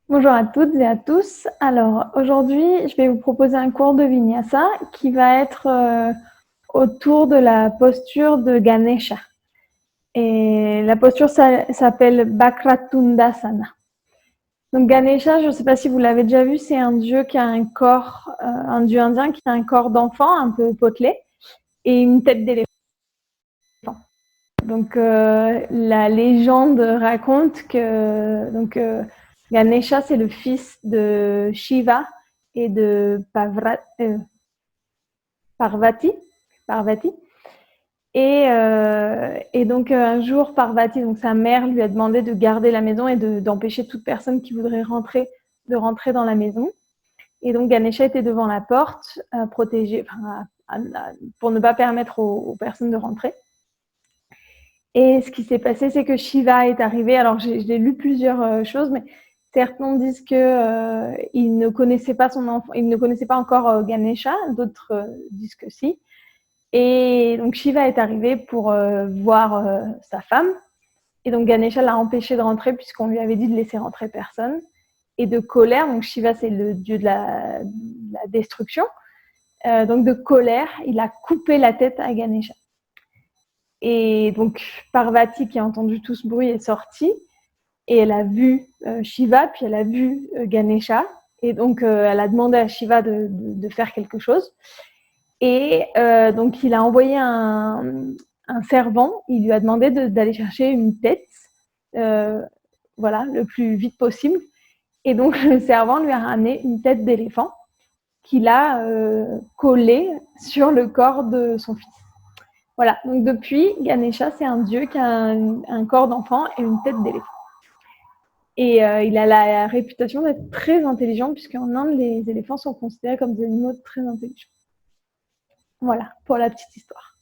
Bonjour à toutes et à tous. Alors aujourd'hui, je vais vous proposer un cours de Vinyasa qui va être autour de la posture de Ganesha. Et la posture s'appelle Bhakratundasana. Donc Ganesha, je ne sais pas si vous l'avez déjà vu, c'est un dieu qui a un corps, un dieu indien qui a un corps d'enfant un peu potelé et une tête d'éléphant. Donc la légende raconte que Ganesha c'est le fils de Shiva et de Parvati. Et donc un jour Parvati, donc sa mère, lui a demandé de garder la maison et d'empêcher toute personne qui voudrait rentrer de rentrer dans la maison. Et donc Ganesha était devant la porte, protégé, pour ne pas permettre aux personnes de rentrer. Et ce qui s'est passé, c'est que Shiva est arrivé. Alors, j'ai lu plusieurs choses, mais certains disent que il ne connaissait pas son enfant, il ne connaissait pas encore Ganesha. D'autres disent que si. Et donc Shiva est arrivé pour voir sa femme. Et donc Ganesha l'a empêché de rentrer puisqu'on lui avait dit de laisser rentrer personne. Et de colère, donc Shiva c'est le dieu de la destruction. Donc de colère, il a coupé la tête à Ganesha. Et donc Parvati, qui a entendu tout ce bruit, est sortie et elle a vu Shiva, puis elle a vu Ganesha. Et donc elle a demandé à Shiva de faire quelque chose. Et donc il a envoyé un servant, il lui a demandé d'aller chercher une tête, voilà, le plus vite possible. Et donc le servant lui a ramené une tête d'éléphant qu'il a collée sur le corps de son fils. Voilà, donc depuis, Ganesha, c'est un dieu qui a un corps d'enfant et une tête d'éléphant. Et il a la réputation d'être très intelligent, puisqu'en Inde, les éléphants sont considérés comme des animaux très intelligents. Voilà, pour la petite histoire.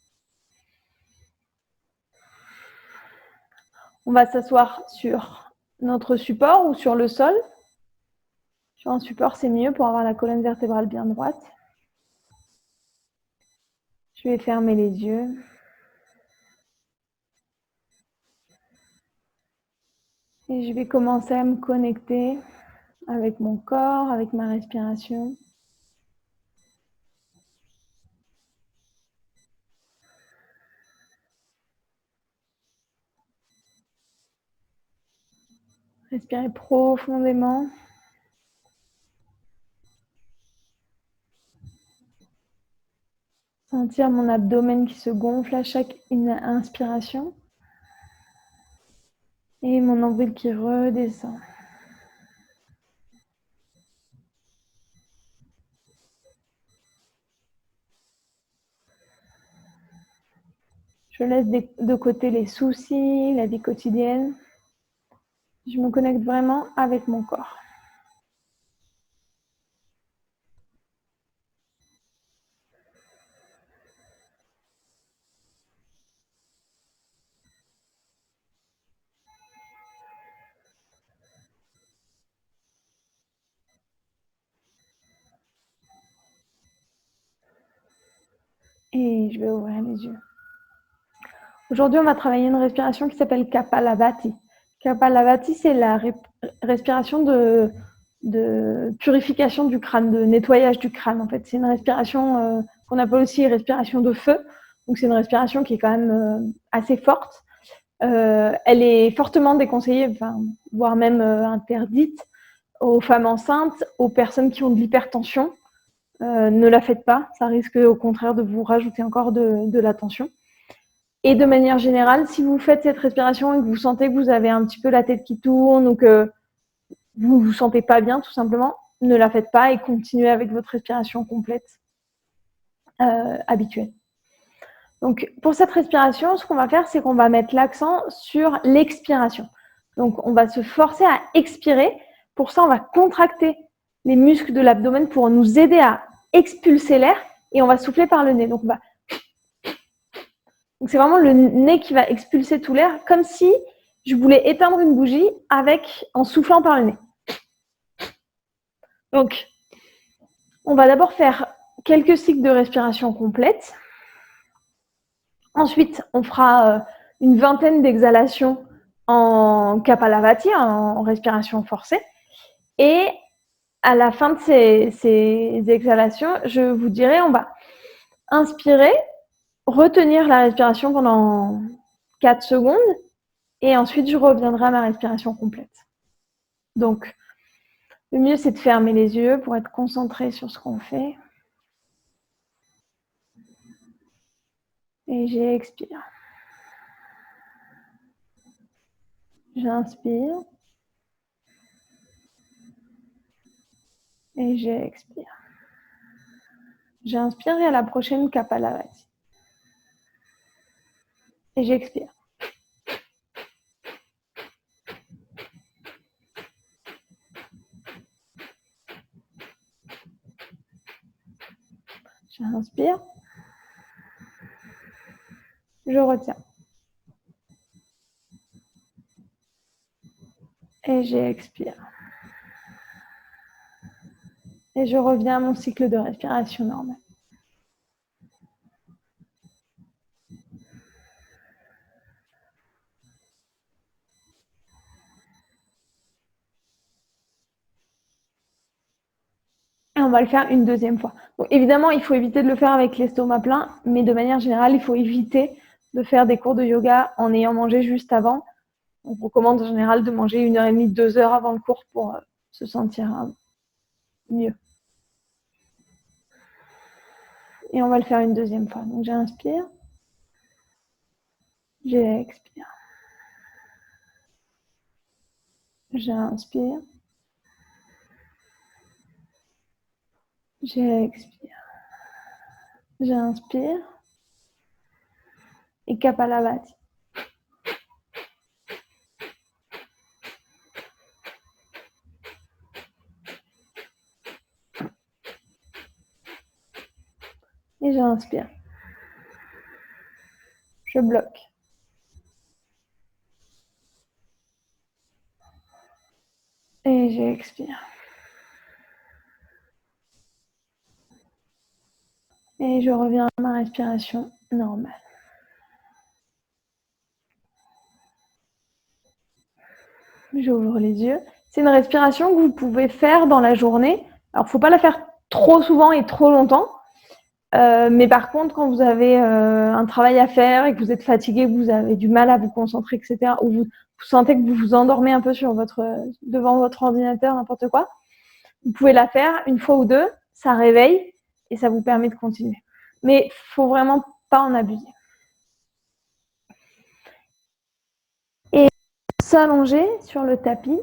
On va s'asseoir sur notre support ou sur le sol. Sur un support, c'est mieux pour avoir la colonne vertébrale bien droite. Je vais fermer les yeux. Et je vais commencer à me connecter avec mon corps, avec ma respiration. Respirez profondément. Sentir mon abdomen qui se gonfle à chaque inspiration. Et mon nombril qui redescend. Je laisse de côté les soucis, la vie quotidienne. Je me connecte vraiment avec mon corps. Et je vais ouvrir les yeux. Aujourd'hui, on va travailler une respiration qui s'appelle Kapalabhati. Kapalabhati, c'est la respiration de purification du crâne, de nettoyage du crâne. En fait, c'est une respiration qu'on appelle aussi respiration de feu. Donc, c'est une respiration qui est quand même assez forte. Elle est fortement déconseillée, voire même interdite aux femmes enceintes, aux personnes qui ont de l'hypertension. Ne la faites pas, ça risque au contraire de vous rajouter encore de la tension. Et de manière générale, si vous faites cette respiration et que vous sentez que vous avez un petit peu la tête qui tourne ou que vous ne vous sentez pas bien, tout simplement, ne la faites pas et continuez avec votre respiration complète habituelle. Donc, pour cette respiration, ce qu'on va faire, c'est qu'on va mettre l'accent sur l'expiration. Donc, on va se forcer à expirer. Pour ça, on va contracter les muscles de l'abdomen pour nous aider à expulser l'air et on va souffler par le nez. Donc, c'est vraiment le nez qui va expulser tout l'air, comme si je voulais éteindre une bougie en soufflant par le nez. Donc, on va d'abord faire quelques cycles de respiration complètes. Ensuite, on fera une vingtaine d'exhalations en Kapalabhati, en respiration forcée. Et à la fin de ces exhalations, je vous dirais, on va inspirer, retenir la respiration pendant 4 secondes et ensuite je reviendrai à ma respiration complète. Donc, le mieux, c'est de fermer les yeux pour être concentré sur ce qu'on fait. Et j'expire. J'inspire. Et j'expire. J'inspire et à la prochaine, Kapalabhati. Et j'expire. J'inspire. Je retiens. Et j'expire. Et je reviens à mon cycle de respiration normal. Et on va le faire une deuxième fois. Donc, évidemment, il faut éviter de le faire avec l'estomac plein, mais de manière générale, il faut éviter de faire des cours de yoga en ayant mangé juste avant. On recommande en général de manger 1h30, 2 heures avant le cours pour se sentir mieux. Et on va le faire une deuxième fois. Donc j'inspire, j'expire. J'inspire, j'expire. J'inspire. Et Kapalabhati. Et j'inspire. Je bloque. Et j'expire. Et je reviens à ma respiration normale. J'ouvre les yeux. C'est une respiration que vous pouvez faire dans la journée. Alors, il ne faut pas la faire trop souvent et trop longtemps. Mais par contre, quand vous avez un travail à faire et que vous êtes fatigué, que vous avez du mal à vous concentrer, etc., ou vous sentez que vous vous endormez un peu devant votre ordinateur, n'importe quoi, vous pouvez la faire une fois ou deux, ça réveille et ça vous permet de continuer. Mais il ne faut vraiment pas en abuser. Et s'allonger sur le tapis.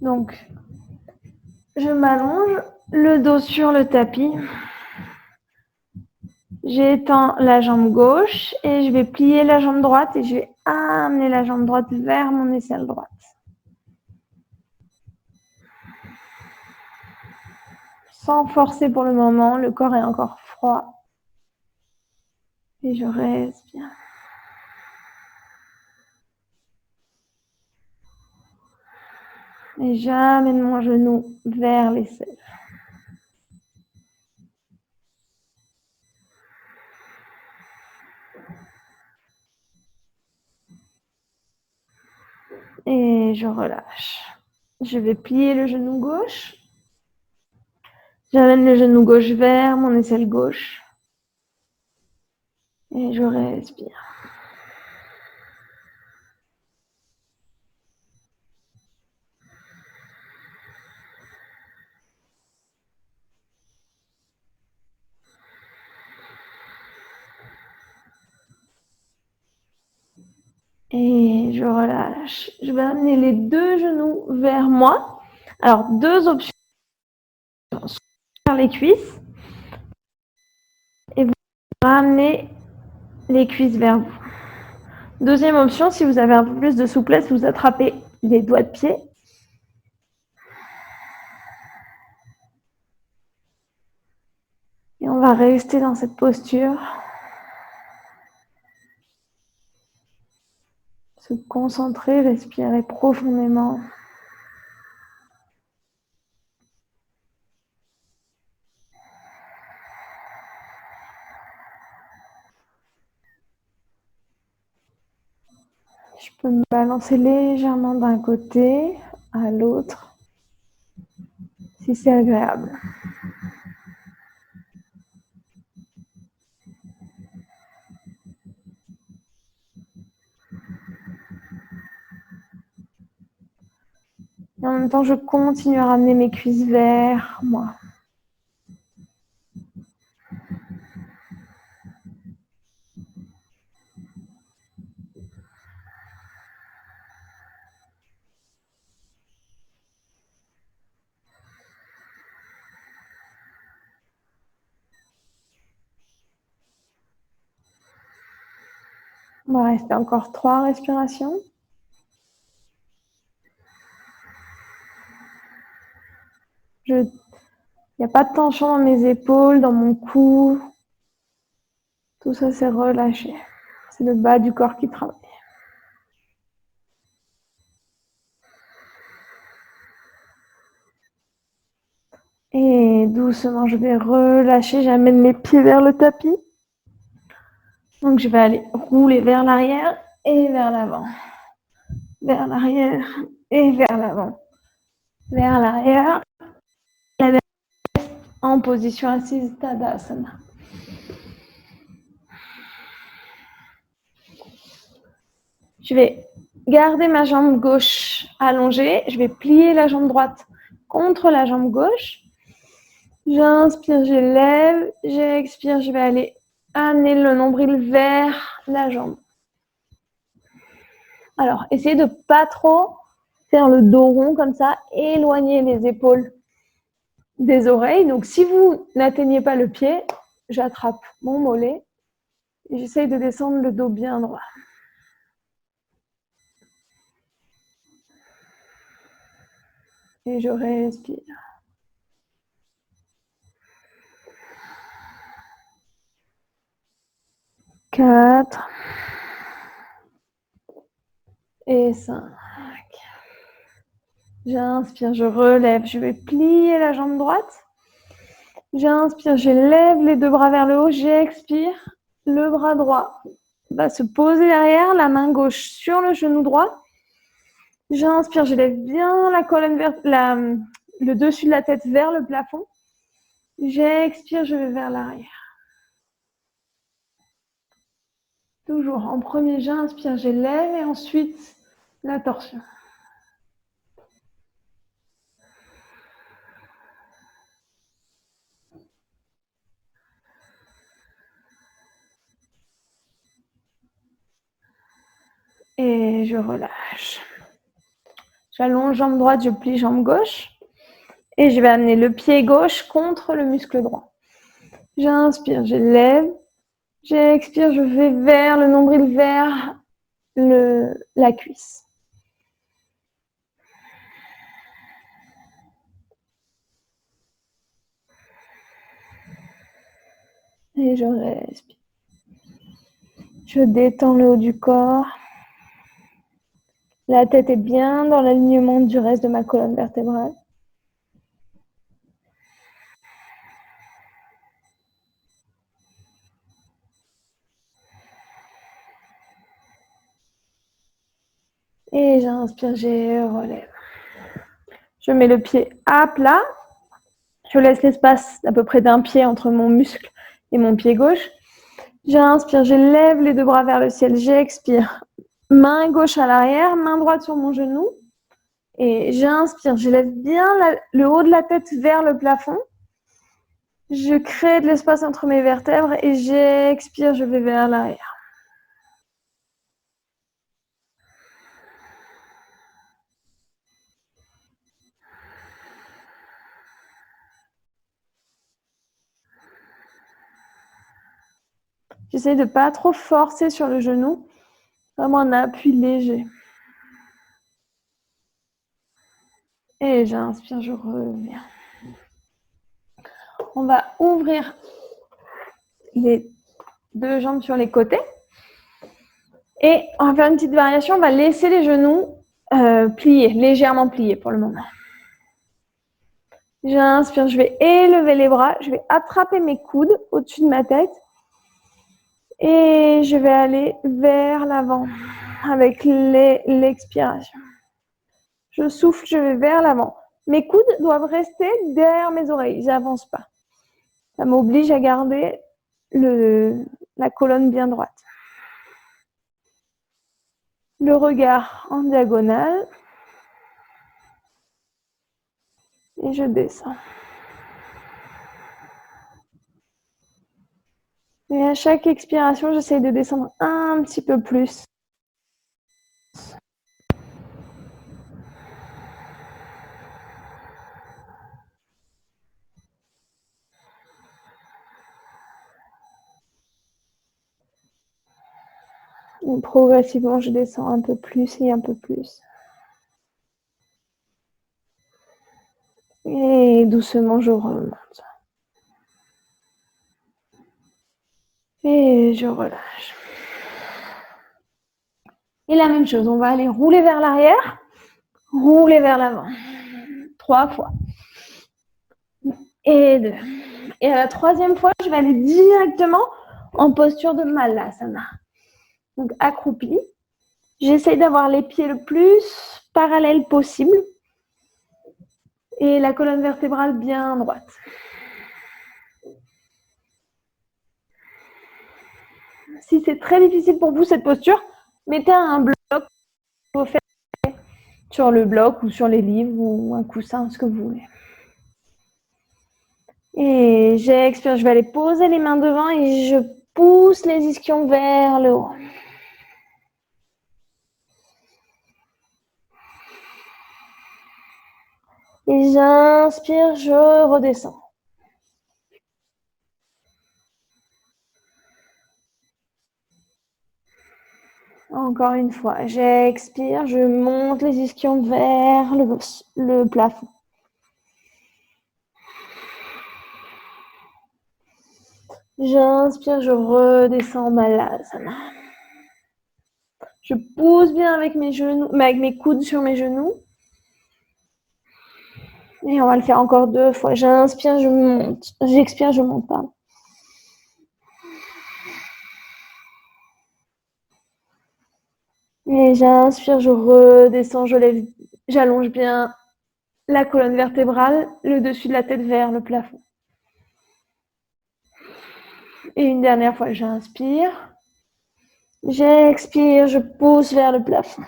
Donc, je m'allonge, le dos sur le tapis. J'étends la jambe gauche et je vais plier la jambe droite et je vais amener la jambe droite vers mon aisselle droite. Sans forcer pour le moment, le corps est encore froid. Et je respire. Et j'amène mon genou vers l'aisselle. Et je relâche. Je vais plier le genou gauche. J'amène le genou gauche vers mon aisselle gauche. Et je respire. Et je relâche. Je vais amener les deux genoux vers moi. Alors, deux options. Sur les cuisses. Et vous ramenez les cuisses vers vous. Deuxième option, si vous avez un peu plus de souplesse, vous attrapez les doigts de pied. Et on va rester dans cette posture. Se concentrer, respirer profondément. Je peux me balancer légèrement d'un côté à l'autre, si c'est agréable. Et en même temps, je continue à ramener mes cuisses vers moi. On va rester encore 3 respirations. Il n'y a pas de tension dans mes épaules, dans mon cou. Tout ça, c'est relâché. C'est le bas du corps qui travaille. Et doucement, je vais relâcher. J'amène mes pieds vers le tapis. Donc, je vais aller rouler vers l'arrière et vers l'avant. Vers l'arrière et vers l'avant. Vers l'arrière. En position assise, Tadasana. Je vais garder ma jambe gauche allongée. Je vais plier la jambe droite contre la jambe gauche. J'inspire, je lève. J'expire, je vais aller amener le nombril vers la jambe. Alors, essayez de ne pas trop faire le dos rond comme ça. Éloignez les épaules des oreilles. Donc, si vous n'atteignez pas le pied, j'attrape mon mollet et j'essaye de descendre le dos bien droit. Et je respire. Quatre. Et 5. J'inspire, je relève. Je vais plier la jambe droite. J'inspire, je lève les 2 bras vers le haut. J'expire. Le bras droit va se poser derrière, la main gauche sur le genou droit. J'inspire, je lève bien la colonne le dessus de la tête vers le plafond. J'expire, je vais vers l'arrière. Toujours en premier, j'inspire, je lève et ensuite la torsion. Et je relâche. J'allonge jambe droite, je plie jambe gauche. Et je vais amener le pied gauche contre le muscle droit. J'inspire, je lève. J'expire, je vais vers le nombril, vers la cuisse. Et je respire. Je détends le haut du corps. La tête est bien dans l'alignement du reste de ma colonne vertébrale. Et j'inspire, je relève. Je mets le pied à plat. Je laisse l'espace d'à peu près d'1 pied entre mon muscle et mon pied gauche. J'inspire, je lève les 2 bras vers le ciel. J'expire. Main gauche à l'arrière, main droite sur mon genou. Et j'inspire, je lève bien le haut de la tête vers le plafond. Je crée de l'espace entre mes vertèbres et j'expire, je vais vers l'arrière. J'essaie de ne pas trop forcer sur le genou, vraiment un appui léger. Et j'inspire, je reviens. On va ouvrir les 2 jambes sur les côtés. Et on va faire une petite variation, on va laisser les genoux pliés, légèrement pliés pour le moment. J'inspire, je vais élever les bras, je vais attraper mes coudes au-dessus de ma tête. Et je vais aller vers l'avant. avec l'expiration. Je souffle, je vais vers l'avant. Mes coudes doivent rester derrière mes oreilles, j'avance pas. Ça m'oblige à garder la colonne bien droite. Le regard en diagonale. Et je descends. Et à chaque expiration, j'essaye de descendre un petit peu plus. Et progressivement, je descends un peu plus et un peu plus. Et doucement, je remonte. Et je relâche. Et la même chose, on va aller rouler vers l'arrière, rouler vers l'avant. 3 fois. Et 2. Et à la 3e fois, je vais aller directement en posture de Malasana. Donc accroupi. J'essaye d'avoir les pieds le plus parallèles possible. Et la colonne vertébrale bien droite. Si c'est très difficile pour vous cette posture, mettez un bloc sur le bloc ou sur les livres ou un coussin, ce que vous voulez. Et j'expire, je vais aller poser les mains devant et je pousse les ischions vers le haut. Et j'inspire, je redescends. Encore une fois, j'expire, je monte les ischions vers le plafond. J'inspire, je redescends Malasana. Je pousse bien avec mes genoux, avec mes coudes sur mes genoux. Et on va le faire encore 2 fois. J'inspire, je monte. J'expire, je monte pas. Et j'inspire, je redescends, je lève, j'allonge bien la colonne vertébrale, le dessus de la tête vers le plafond. Et une dernière fois, j'inspire. J'expire, je pousse vers le plafond.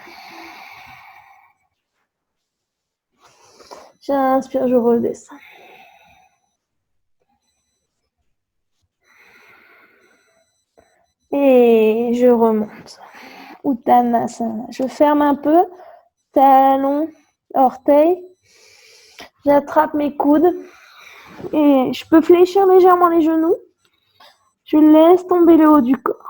J'inspire, je redescends. Et je remonte. Uttanasana. Je ferme un peu, talons, orteils. J'attrape mes coudes et je peux fléchir légèrement les genoux. Je laisse tomber le haut du corps.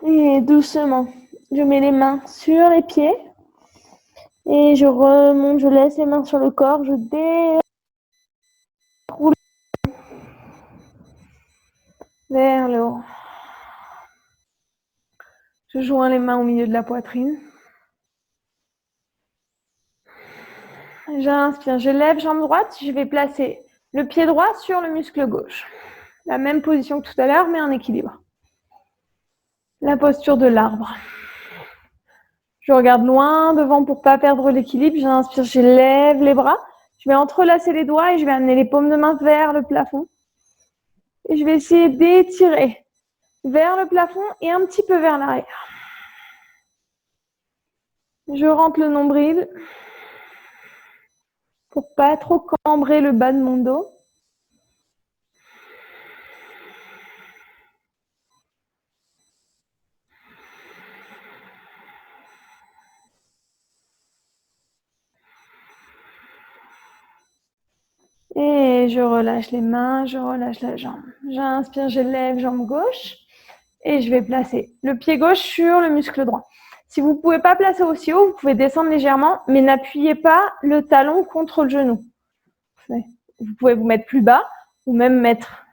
Et doucement, je mets les mains sur les pieds et je remonte, je laisse les mains sur le corps, je déroule vers le haut. Je joins les mains au milieu de la poitrine. J'inspire, je lève jambe droite, je vais placer le pied droit sur le muscle gauche. La même position que tout à l'heure, mais en équilibre. La posture de l'arbre. Je regarde loin devant pour ne pas perdre l'équilibre. J'inspire, je lève les bras. Je vais entrelacer les doigts et je vais amener les paumes de main vers le plafond. Et je vais essayer d'étirer vers le plafond et un petit peu vers l'arrière. Je rentre le nombril pour ne pas trop cambrer le bas de mon dos. Et je relâche les mains, je relâche la jambe. J'inspire, je lève jambe gauche et je vais placer le pied gauche sur le muscle droit. Si vous ne pouvez pas placer aussi haut, vous pouvez descendre légèrement, mais n'appuyez pas le talon contre le genou. Vous pouvez vous mettre plus bas ou même mettre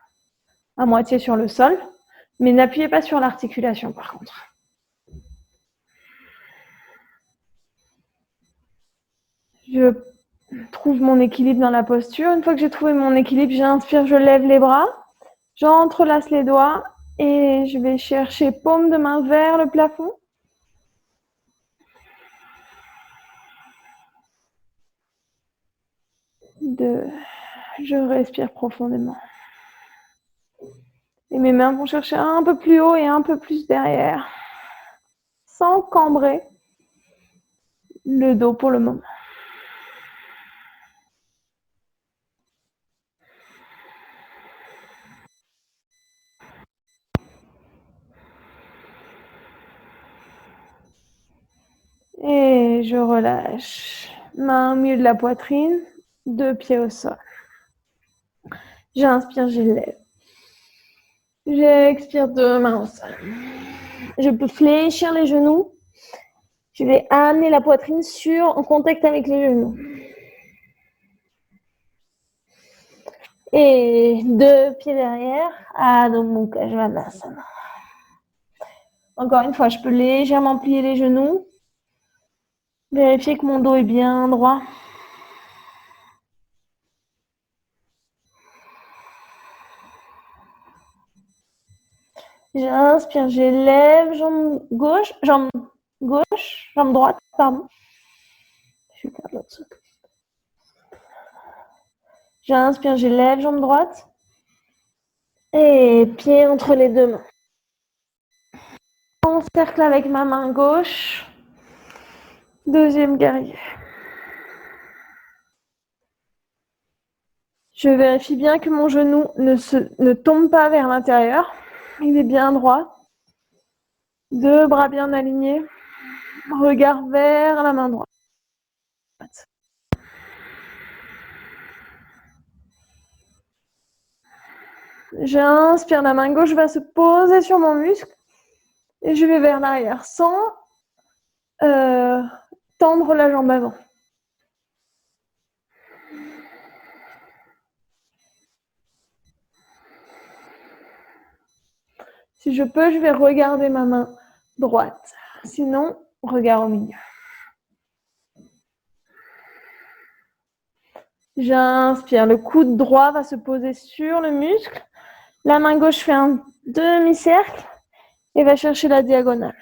à moitié sur le sol, mais n'appuyez pas sur l'articulation par contre. Je trouve mon équilibre dans la posture. Une fois que j'ai trouvé mon équilibre, j'inspire, je lève les bras, j'entrelace les doigts et je vais chercher paume de main vers le plafond. 2, je respire profondément. Et mes mains vont chercher un peu plus haut et un peu plus derrière, sans cambrer le dos pour le moment. Et je relâche. Main au milieu de la poitrine, 2 pieds au sol. J'inspire, je lève. J'expire, 2 mains au sol. Je peux fléchir les genoux. Je vais amener la poitrine en contact avec les genoux. Et 2 pieds derrière, Adho Mukha Svanasana. Encore une fois, je peux légèrement plier les genoux. Vérifier que mon dos est bien droit. J'inspire, j'élève, jambe gauche, jambe droite, pardon. Je vais faire l'autre. J'inspire, j'élève, jambe droite. Et pied entre les 2 mains. Encercle avec ma main gauche. Deuxième guerrier. Je vérifie bien que mon genou ne tombe pas vers l'intérieur. Il est bien droit. 2 bras bien alignés. Regard vers la main droite. J'inspire, la main gauche va se poser sur mon muscle. Et je vais vers l'arrière sans tendre la jambe avant. Si je peux, je vais regarder ma main droite. Sinon, regard au milieu. J'inspire, le coude droit va se poser sur le muscle. La main gauche fait un demi-cercle et va chercher la diagonale.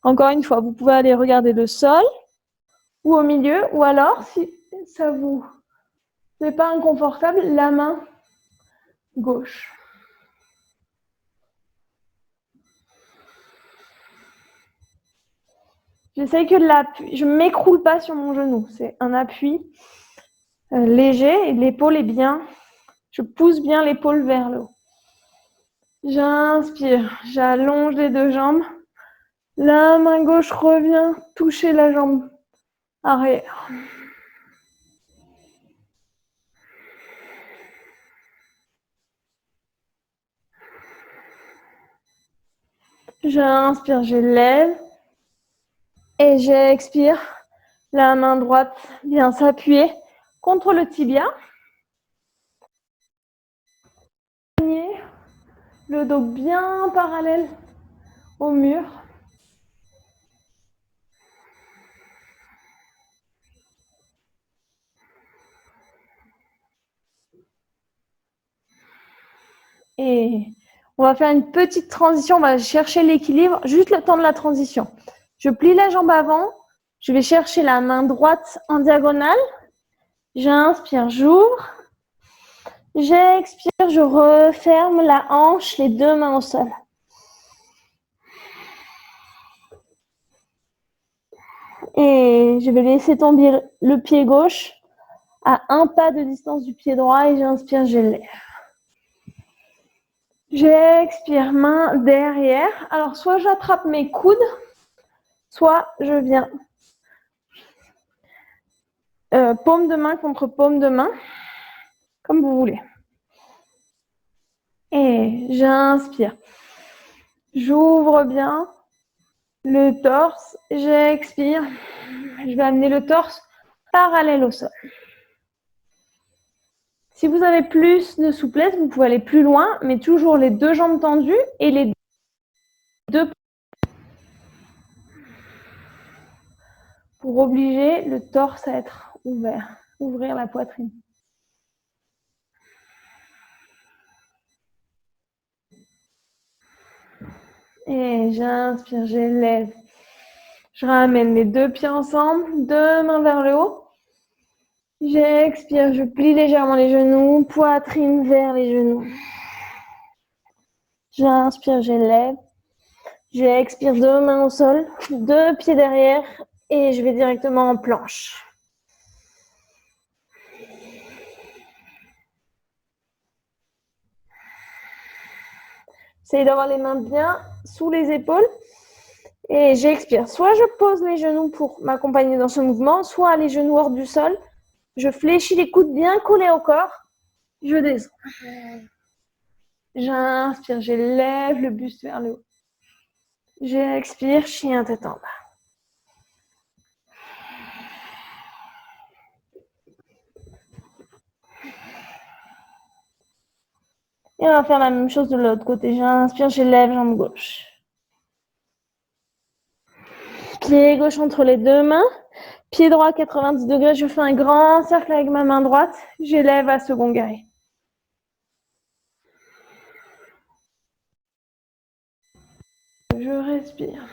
Encore une fois, vous pouvez aller regarder le sol ou au milieu, ou alors, si ça vous n'est pas inconfortable, la main gauche. J'essaye que l'appui, je ne m'écroule pas sur mon genou, c'est un appui léger et l'épaule est bien, je pousse bien l'épaule vers le haut. J'inspire, j'allonge les 2 jambes, la main gauche revient toucher la jambe arrière. J'inspire, j'élève et j'expire. La main droite vient s'appuyer contre le tibia. Le dos bien parallèle au mur. Et on va faire une petite transition, on va chercher l'équilibre, juste le temps de la transition. Je plie la jambe avant, je vais chercher la main droite en diagonale. J'inspire, j'ouvre. J'expire, je referme la hanche, les 2 mains au sol. Et je vais laisser tomber le pied gauche à 1 pas de distance du pied droit et j'inspire, je lève. J'expire, main derrière. Alors, soit j'attrape mes coudes, soit je viens paume de main contre paume de main, comme vous voulez. Et j'inspire. J'ouvre bien le torse. J'expire. Je vais amener le torse parallèle au sol. Si vous avez plus de souplesse, vous pouvez aller plus loin, mais toujours les 2 jambes tendues et les 2 pour obliger le torse à être ouvert, ouvrir la poitrine. Et j'inspire, j'élève. Je ramène les deux pieds ensemble, deux mains vers le haut. J'expire, je plie légèrement les genoux, poitrine vers les genoux. J'inspire, j'élève. J'expire, deux mains au sol, deux pieds derrière et je vais directement en planche. Essayez d'avoir les mains bien sous les épaules. Et j'expire. Soit je pose les genoux pour m'accompagner dans ce mouvement, soit les genoux hors du sol. Je fléchis les coudes bien collés au corps. Je descends. J'inspire, j'élève le buste vers le haut. J'expire, chien tête en bas. Et on va faire la même chose de l'autre côté. J'inspire, j'élève, jambe gauche. Pied gauche entre les deux mains. Pied droit 90 degrés. Je fais un grand cercle avec ma main droite. J'élève à second guerrier. Je respire.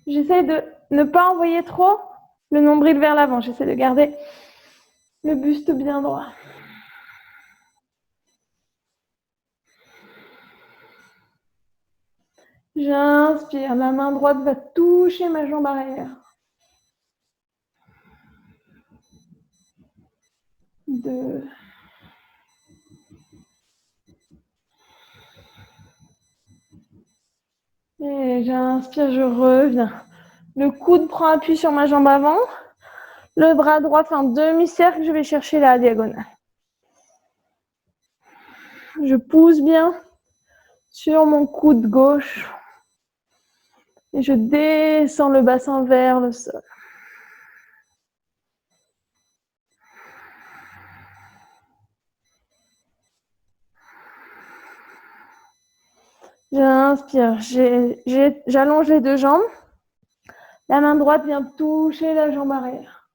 J'essaie de ne pas envoyer trop le nombril vers l'avant. J'essaie de garder le buste bien droit. J'inspire. La main droite va toucher ma jambe arrière. 2. Et j'inspire, je reviens. Le coude prend appui sur ma jambe avant. Le bras droit fait un demi-cercle. Je vais chercher la diagonale. Je pousse bien sur mon coude gauche. Et je descends le bassin vers le sol. J'inspire. J'allonge les deux jambes. La main droite vient toucher la jambe arrière.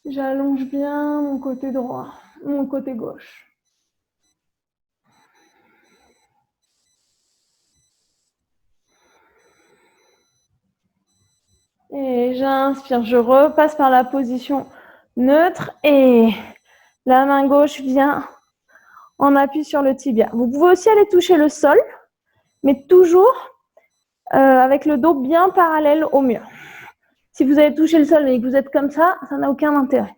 J'allonge bien mon côté droit, mon côté gauche. Et j'inspire, je repasse par la position neutre et la main gauche vient en appui sur le tibia. Vous pouvez aussi aller toucher le sol, mais toujours avec le dos bien parallèle au mur. Si vous avez touché le sol et que vous êtes comme ça n'a aucun intérêt.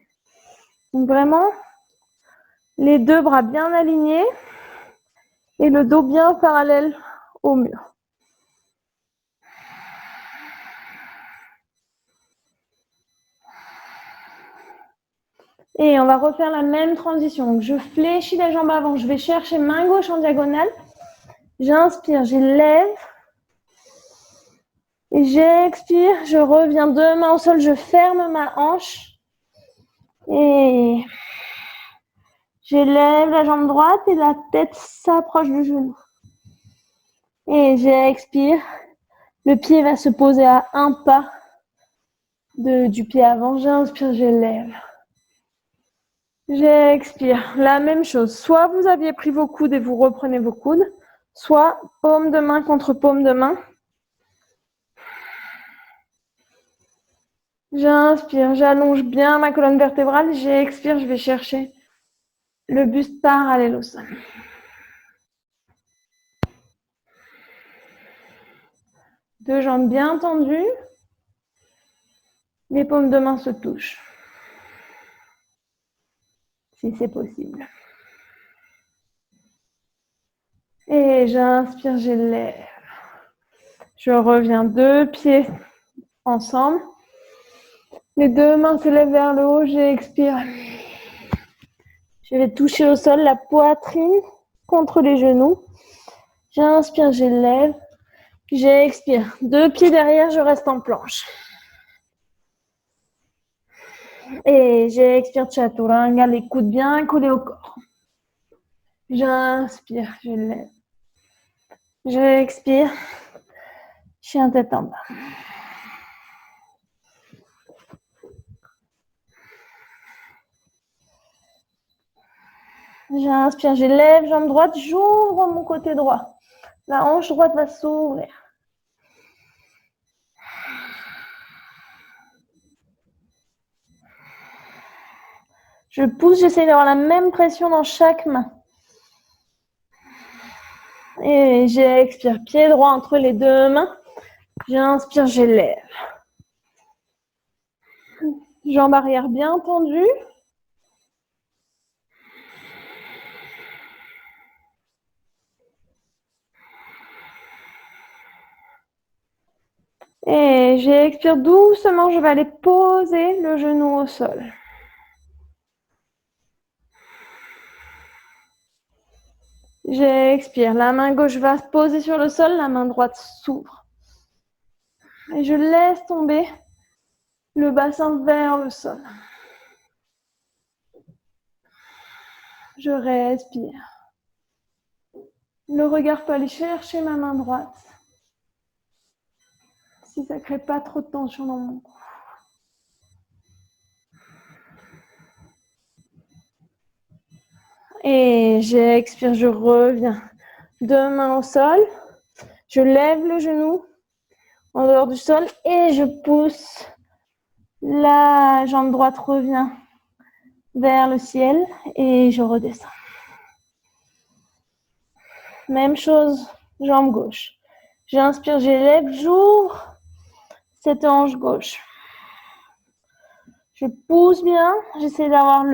Donc vraiment, les deux bras bien alignés et le dos bien parallèle au mur. Et on va refaire la même transition. Donc, je fléchis la jambe avant. Je vais chercher main gauche en diagonale. J'inspire, j'élève. Et j'expire, je reviens deux mains au sol. Je ferme ma hanche. Et j'élève la jambe droite et la tête s'approche du genou. Et j'expire. Le pied va se poser à un pas du pied avant. J'inspire, j'élève. J'expire. La même chose. Soit vous aviez pris vos coudes et vous reprenez vos coudes, soit paume de main contre paume de main. J'inspire, j'allonge bien ma colonne vertébrale. J'expire, je vais chercher le buste parallèle au sol. Deux jambes bien tendues. Les paumes de main se touchent. Si c'est possible. Et j'inspire, j'élève. Je reviens deux pieds ensemble. Les deux mains s'élèvent vers le haut, j'expire. Je vais toucher au sol la poitrine contre les genoux. J'inspire, j'élève. J'expire. Deux pieds derrière, je reste en planche. Et j'expire, chaturanga, les coudes bien collés au corps. J'inspire, je lève. J'expire. Chien tête en bas. J'inspire, j'élève, jambe droite, j'ouvre mon côté droit. La hanche droite va s'ouvrir. Je pousse, j'essaie d'avoir la même pression dans chaque main. Et j'expire, pied droit entre les deux mains. J'inspire, j'élève. Jambe arrière bien tendue. Et j'expire doucement, je vais aller poser le genou au sol. J'expire, la main gauche va se poser sur le sol, la main droite s'ouvre. Et je laisse tomber le bassin vers le sol. Je respire. Le regard peut aller chercher ma main droite. Si ça ne crée pas trop de tension dans mon cou. Et j'expire, je reviens. Deux mains au sol. Je lève le genou en dehors du sol et je pousse. La jambe droite revient vers le ciel et je redescends. Même chose, jambe gauche. J'inspire, j'élève, j'ouvre cette hanche gauche. Je pousse bien, j'essaie d'avoir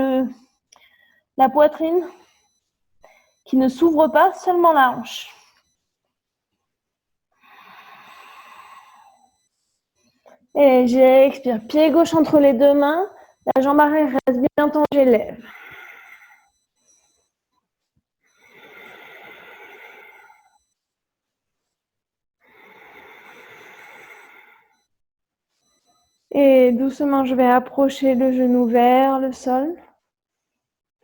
la poitrine qui ne s'ouvre pas, seulement la hanche. Et j'expire, pied gauche entre les deux mains, la jambe arrière reste bien tendue, j'élève. Et doucement, je vais approcher le genou vers le sol,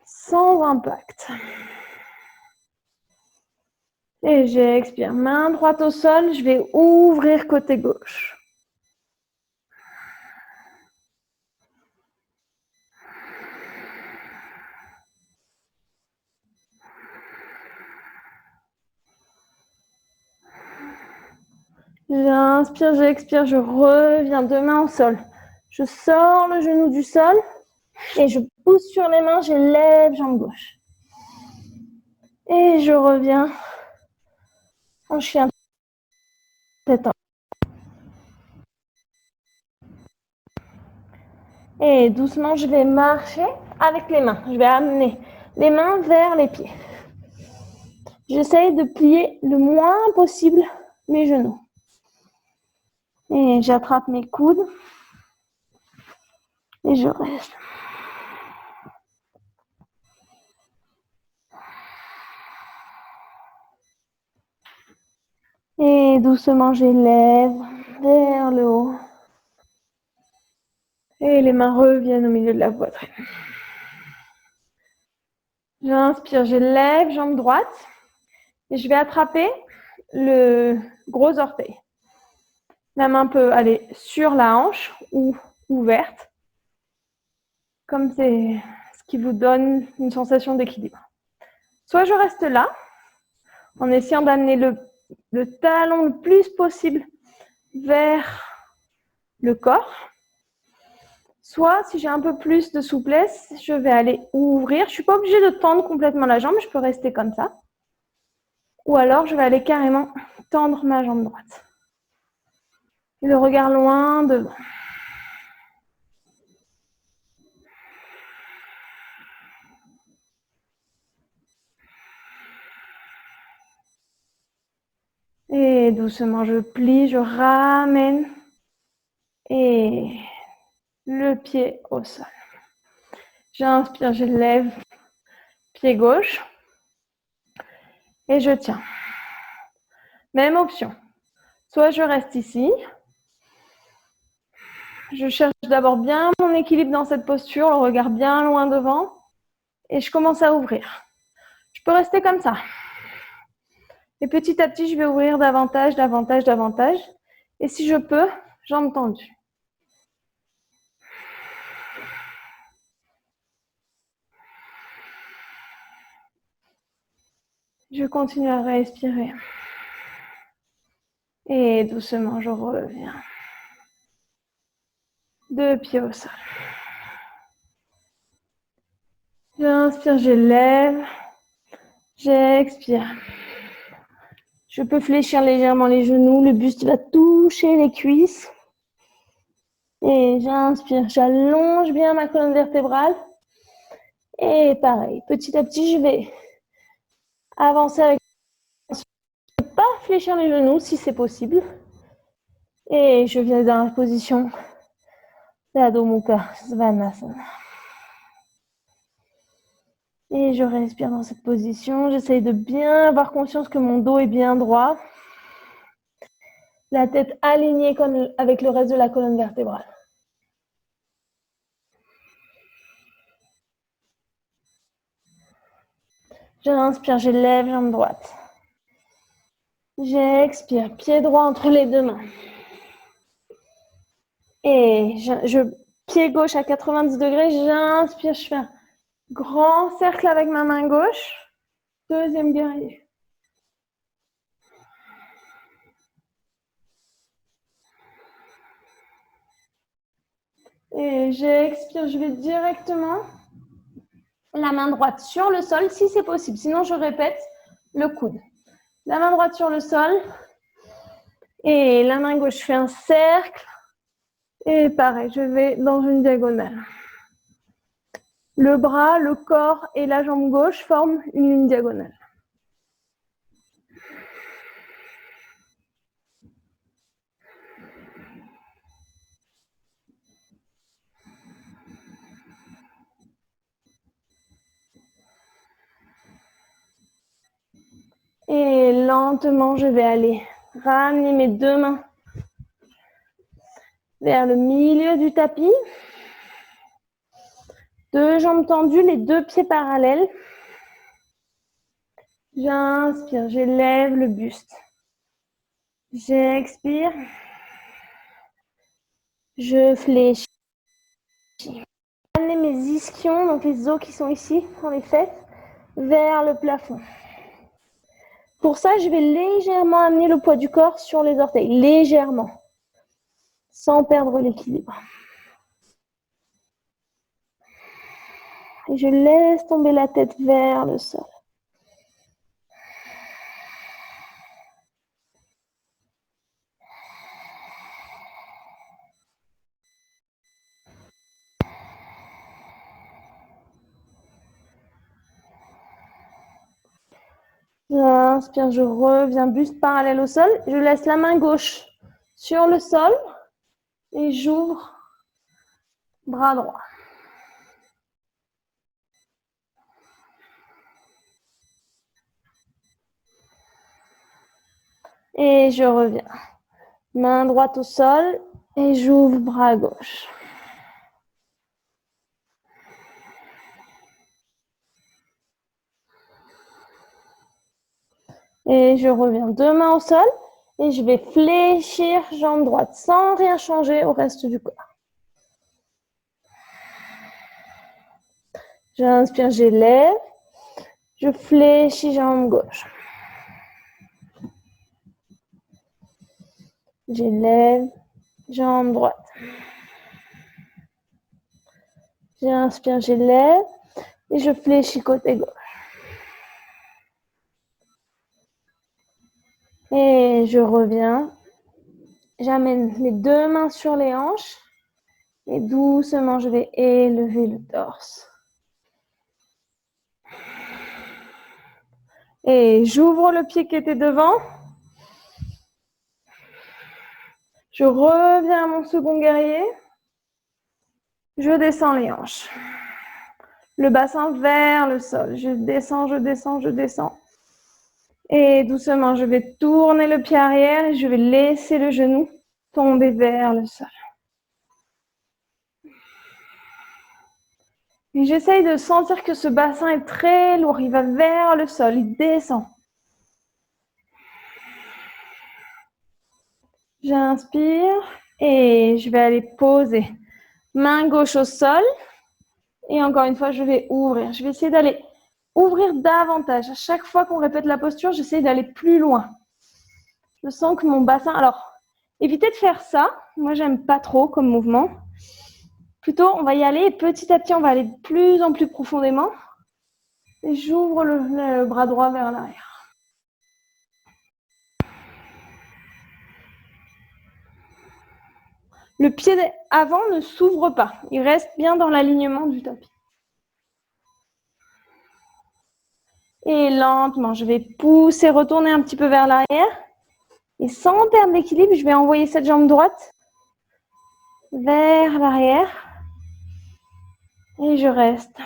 sans impact. Et j'expire, main droite au sol, je vais ouvrir côté gauche. J'inspire, j'expire, je reviens, deux mains au sol. Je sors le genou du sol et je pousse sur les mains, j'élève jambe gauche. Et je reviens en chien tête en bas. Et doucement, je vais marcher avec les mains. Je vais amener les mains vers les pieds. J'essaye de plier le moins possible mes genoux. Et j'attrape mes coudes. Et je reste. Et doucement, j'élève vers le haut. Et les mains reviennent au milieu de la poitrine. J'inspire, j'élève, jambe droite. Et je vais attraper le gros orteil. La main peut aller sur la hanche ou ouverte. Comme c'est ce qui vous donne une sensation d'équilibre. Soit je reste là, en essayant d'amener le talon le plus possible vers le corps. Soit, si j'ai un peu plus de souplesse, je vais aller ouvrir. Je ne suis pas obligée de tendre complètement la jambe, je peux rester comme ça. Ou alors, je vais aller carrément tendre ma jambe droite. Et le regard loin devant. Et doucement, je plie, je ramène. Et le pied au sol. J'inspire, je lève, pied gauche. Et je tiens. Même option. Soit je reste ici. Je cherche d'abord bien mon équilibre dans cette posture, le regard bien loin devant. Et je commence à ouvrir. Je peux rester comme ça. Et Et petit à petit, je vais ouvrir davantage, davantage, davantage. Et si je peux, jambes tendues. Je continue à respirer. Et doucement, je reviens. 2 pieds au sol. J'inspire, j'élève. J'expire. Je peux fléchir légèrement les genoux. Le buste va toucher les cuisses. Et j'inspire, j'allonge bien ma colonne vertébrale. Et pareil, petit à petit, je vais avancer avec... Je ne peux pas fléchir les genoux si c'est possible. Et je viens dans la position d'Adho Mukha Svanasana. Et je respire dans cette position. J'essaye de bien avoir conscience que mon dos est bien droit. La tête alignée comme avec le reste de la colonne vertébrale. J'inspire, j'élève jambe droite. J'expire, pied droit entre les 2 mains. Et pied gauche à 90 degrés, j'inspire, je fais un grand cercle avec ma main gauche. Deuxième guerrier. Et j'expire, je vais directement la main droite sur le sol, si c'est possible. Sinon, je répète le coude. La main droite sur le sol. Et la main gauche fait un cercle. Et pareil, je vais dans une diagonale. Le bras, le corps et la jambe gauche forment une ligne diagonale. Et lentement, je vais aller ramener mes 2 mains vers le milieu du tapis. 2 jambes tendues, les 2 pieds parallèles. J'inspire, j'élève le buste. J'expire. Je fléchis. Amener mes ischions, donc les os qui sont ici, dans les fesses, vers le plafond. Pour ça, je vais légèrement amener le poids du corps sur les orteils, légèrement, sans perdre l'équilibre. Et je laisse tomber la tête vers le sol. J'inspire, je reviens, buste parallèle au sol. Je laisse la main gauche sur le sol et j'ouvre bras droit. Et je reviens. Main droite au sol et j'ouvre bras gauche. Et je reviens 2 mains au sol et je vais fléchir jambe droite sans rien changer au reste du corps. J'inspire, j'élève. Je fléchis jambe gauche. J'élève jambe droite. J'inspire, j'élève et je fléchis côté gauche. Et je reviens. J'amène les 2 mains sur les hanches et doucement je vais élever le torse. Et j'ouvre le pied qui était devant. Je reviens à mon second guerrier. Je descends les hanches. Le bassin vers le sol. Je descends, je descends, je descends. Et doucement, je vais tourner le pied arrière et je vais laisser le genou tomber vers le sol. Et j'essaye de sentir que ce bassin est très lourd. Il va vers le sol, il descend. J'inspire et je vais aller poser main gauche au sol. Et encore une fois, je vais ouvrir. Je vais essayer d'aller ouvrir davantage. À chaque fois qu'on répète la posture, j'essaie d'aller plus loin. Je sens que mon bassin... Alors, évitez de faire ça. Moi, j'aime pas trop comme mouvement. Plutôt, on va y aller et petit à petit, on va aller de plus en plus profondément. Et j'ouvre le bras droit vers l'arrière. Le pied avant ne s'ouvre pas. Il reste bien dans l'alignement du tapis. Et lentement, je vais pousser, retourner un petit peu vers l'arrière. Et sans perdre l'équilibre, je vais envoyer cette jambe droite vers l'arrière. Et je reste.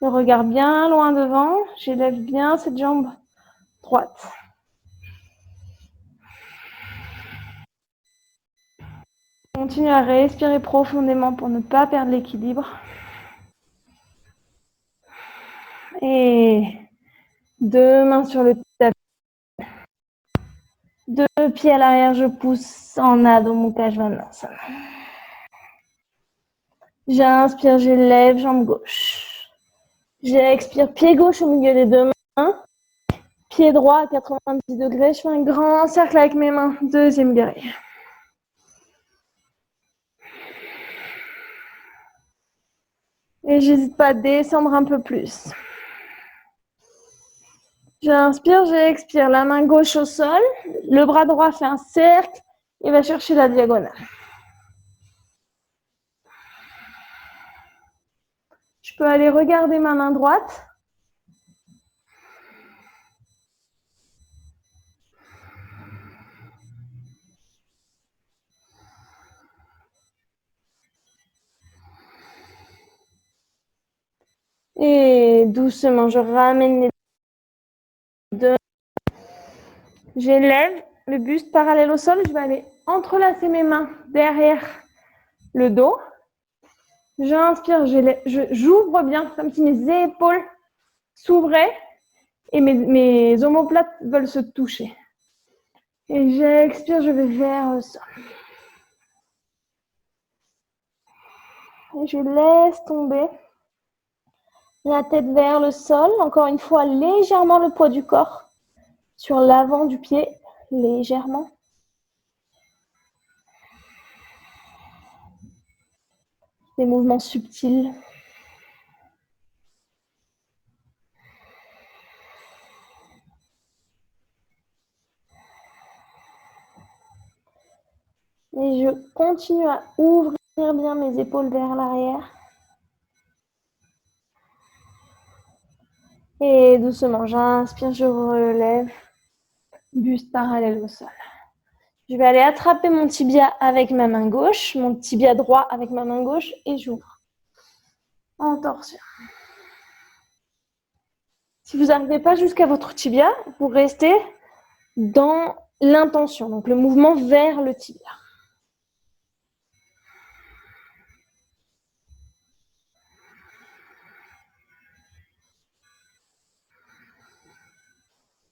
Je regarde bien loin devant. J'élève bien cette jambe droite. Continue à respirer profondément pour ne pas perdre l'équilibre. Et deux mains sur le tapis. Deux pieds à l'arrière, je pousse en Adho Mukha Svanasana. J'inspire, j'élève, jambe gauche. J'expire, pied gauche au milieu des deux mains. Pied droit à 90 degrés. Je fais un grand cercle avec mes mains. Deuxième guerrier. Et j'hésite pas à descendre un peu plus. J'inspire, j'expire. La main gauche au sol. Le bras droit fait un cercle et va chercher la diagonale. Je peux aller regarder ma main droite. Et doucement, je ramène les deux. J'élève le buste parallèle au sol. Je vais aller entrelacer mes mains derrière le dos. J'inspire, j'ouvre bien, comme si mes épaules s'ouvraient et mes omoplates veulent se toucher. Et j'expire, je vais vers le sol. Et je laisse tomber la tête vers le sol. Encore une fois, légèrement le poids du corps sur l'avant du pied, légèrement. Des mouvements subtils. Et je continue à ouvrir bien mes épaules vers l'arrière. Et doucement, j'inspire, je relève. Buste parallèle au sol. Je vais aller attraper mon tibia avec ma main gauche, mon tibia droit avec ma main gauche et j'ouvre. En torsion. Si vous n'arrivez pas jusqu'à votre tibia, vous restez dans l'intention, donc le mouvement vers le tibia.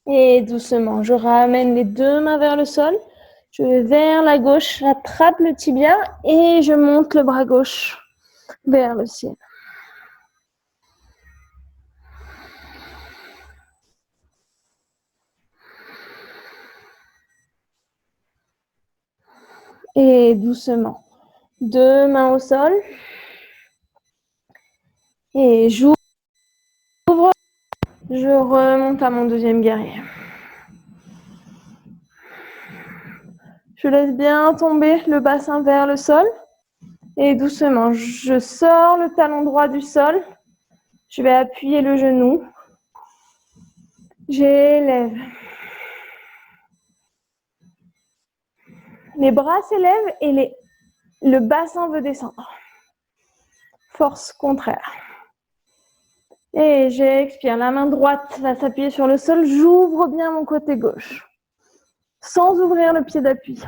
Et doucement, je ramène les deux mains vers le sol. Je vais vers la gauche, j'attrape le tibia et je monte le bras gauche vers le ciel. Et doucement, deux mains au sol. Et j'ouvre. Je remonte à mon deuxième guerrier. Je laisse bien tomber le bassin vers le sol. Et doucement, je sors le talon droit du sol. Je vais appuyer le genou. J'élève. Les bras s'élèvent et le bassin veut descendre. Force contraire. Et j'expire. La main droite va s'appuyer sur le sol. J'ouvre bien mon côté gauche. Sans ouvrir le pied d'appui.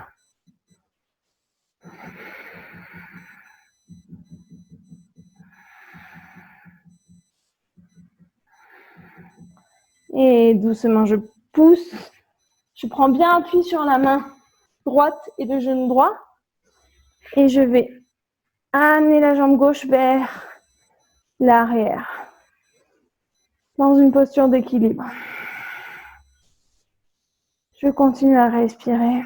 Et doucement, je pousse. Je prends bien appui sur la main droite et le genou droit. Et je vais amener la jambe gauche vers l'arrière, dans une posture d'équilibre. Je continue à respirer.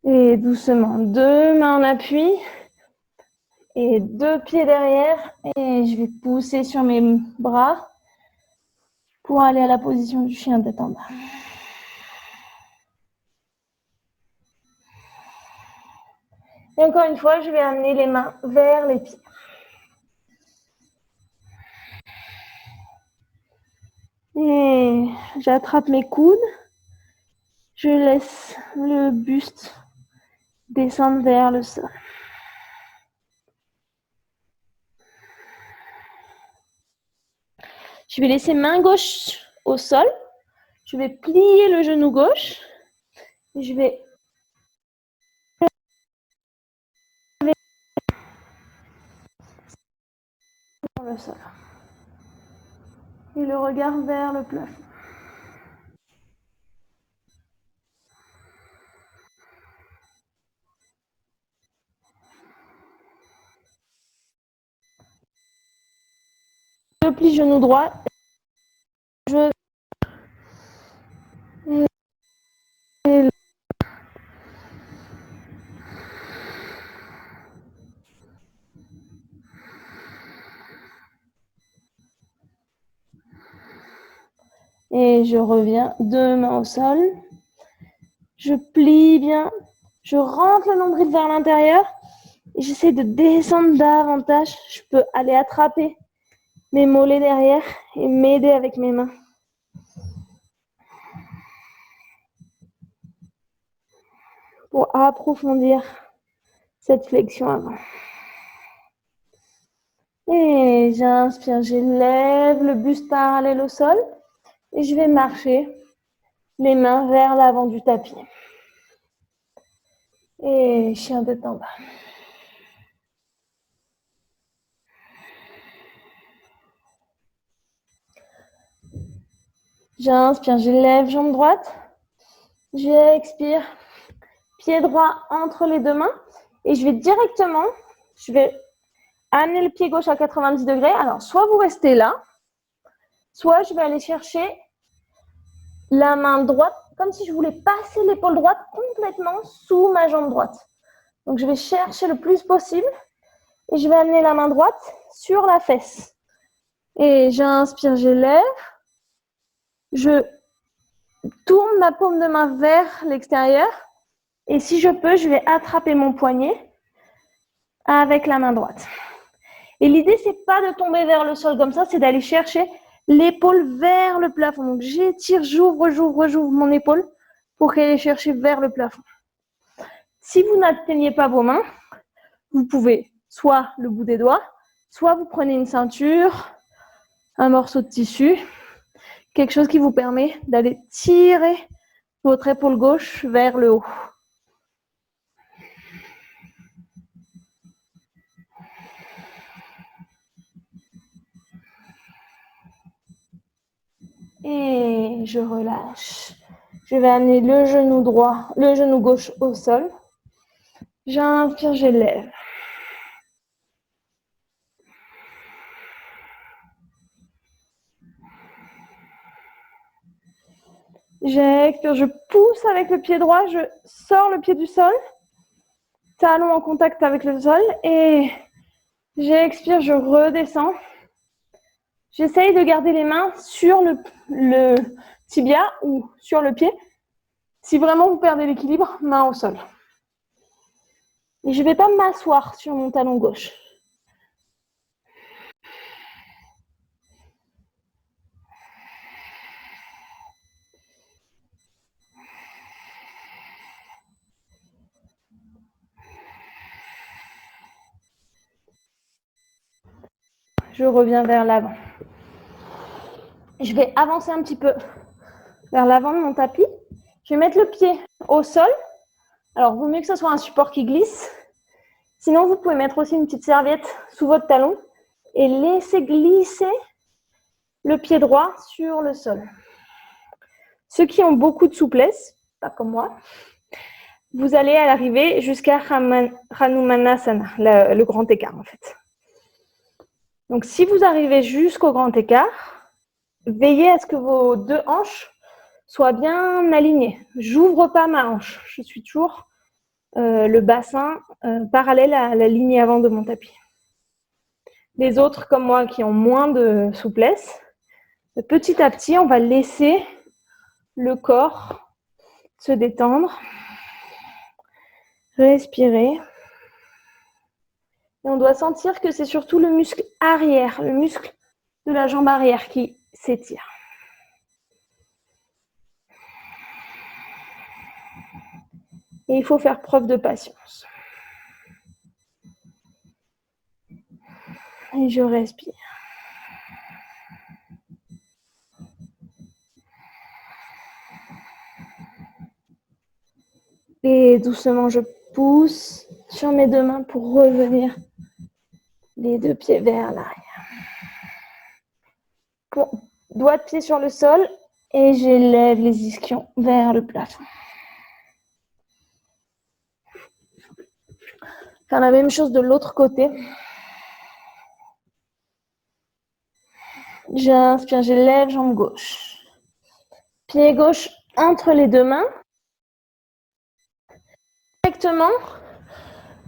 Et doucement, 2 mains en appui et 2 pieds derrière. Et je vais pousser sur mes bras pour aller à la position du chien tête en bas. Et encore une fois, je vais amener les mains vers les pieds. Et j'attrape mes coudes. Je laisse le buste descendre vers le sol. Je vais laisser main gauche au sol. Je vais plier le genou gauche. Et je vais sur le sol. Et le regard vers le plafond. Je plie genou droit. Et je reviens, 2 mains au sol. Je plie bien. Je rentre le nombril vers l'intérieur. Et j'essaie de descendre davantage. Je peux aller attraper mes mollets derrière et m'aider avec mes mains. Pour approfondir cette flexion avant. Et j'inspire, j'élève le buste parallèle au sol. Et je vais marcher les mains vers l'avant du tapis. Et chien tête en bas. J'inspire, j'élève jambe droite. J'expire, pied droit entre les 2 mains. Et je vais directement, je vais amener le pied gauche à 90 degrés. Alors, soit vous restez là, soit je vais aller chercher la main droite, comme si je voulais passer l'épaule droite complètement sous ma jambe droite. Donc, je vais chercher le plus possible et je vais amener la main droite sur la fesse. Et j'inspire, j'élève. Je tourne ma paume de main vers l'extérieur. Et si je peux, je vais attraper mon poignet avec la main droite. Et l'idée, c'est pas de tomber vers le sol comme ça, c'est d'aller chercher l'épaule vers le plafond. Donc, j'étire, j'ouvre mon épaule pour qu'elle aille chercher vers le plafond. Si vous n'atteignez pas vos mains, vous pouvez soit le bout des doigts, soit vous prenez une ceinture, un morceau de tissu, quelque chose qui vous permet d'aller tirer votre épaule gauche vers le haut. Et je relâche. Je vais amener le genou droit, le genou gauche au sol. J'inspire, j'élève. J'expire, je pousse avec le pied droit, je sors le pied du sol, talon en contact avec le sol et j'expire, je redescends. J'essaye de garder les mains sur le tibia ou sur le pied. Si vraiment vous perdez l'équilibre, main au sol. Et je ne vais pas m'asseoir sur mon talon gauche. Je reviens vers l'avant. Je vais avancer un petit peu vers l'avant de mon tapis. Je vais mettre le pied au sol. Alors, il vaut mieux que ce soit un support qui glisse. Sinon, vous pouvez mettre aussi une petite serviette sous votre talon et laissez glisser le pied droit sur le sol. Ceux qui ont beaucoup de souplesse, pas comme moi, vous allez à l'arrivée jusqu'à Hanumanasana, le grand écart en fait. Donc si vous arrivez jusqu'au grand écart, veillez à ce que vos deux hanches soient bien alignées. J'ouvre pas ma hanche, je suis toujours le bassin parallèle à la ligne avant de mon tapis. Les autres, comme moi, qui ont moins de souplesse, petit à petit, on va laisser le corps se détendre, respirer. Et on doit sentir que c'est surtout le muscle arrière, le muscle de la jambe arrière qui s'étire. Et il faut faire preuve de patience. Et je respire. Et doucement, je pousse sur mes deux mains pour revenir les deux pieds vers l'arrière. Doigt de pied sur le sol et j'élève les ischions vers le plafond. Faire la même chose de l'autre côté. J'inspire, j'élève jambe gauche. Pied gauche entre les deux mains. Directement,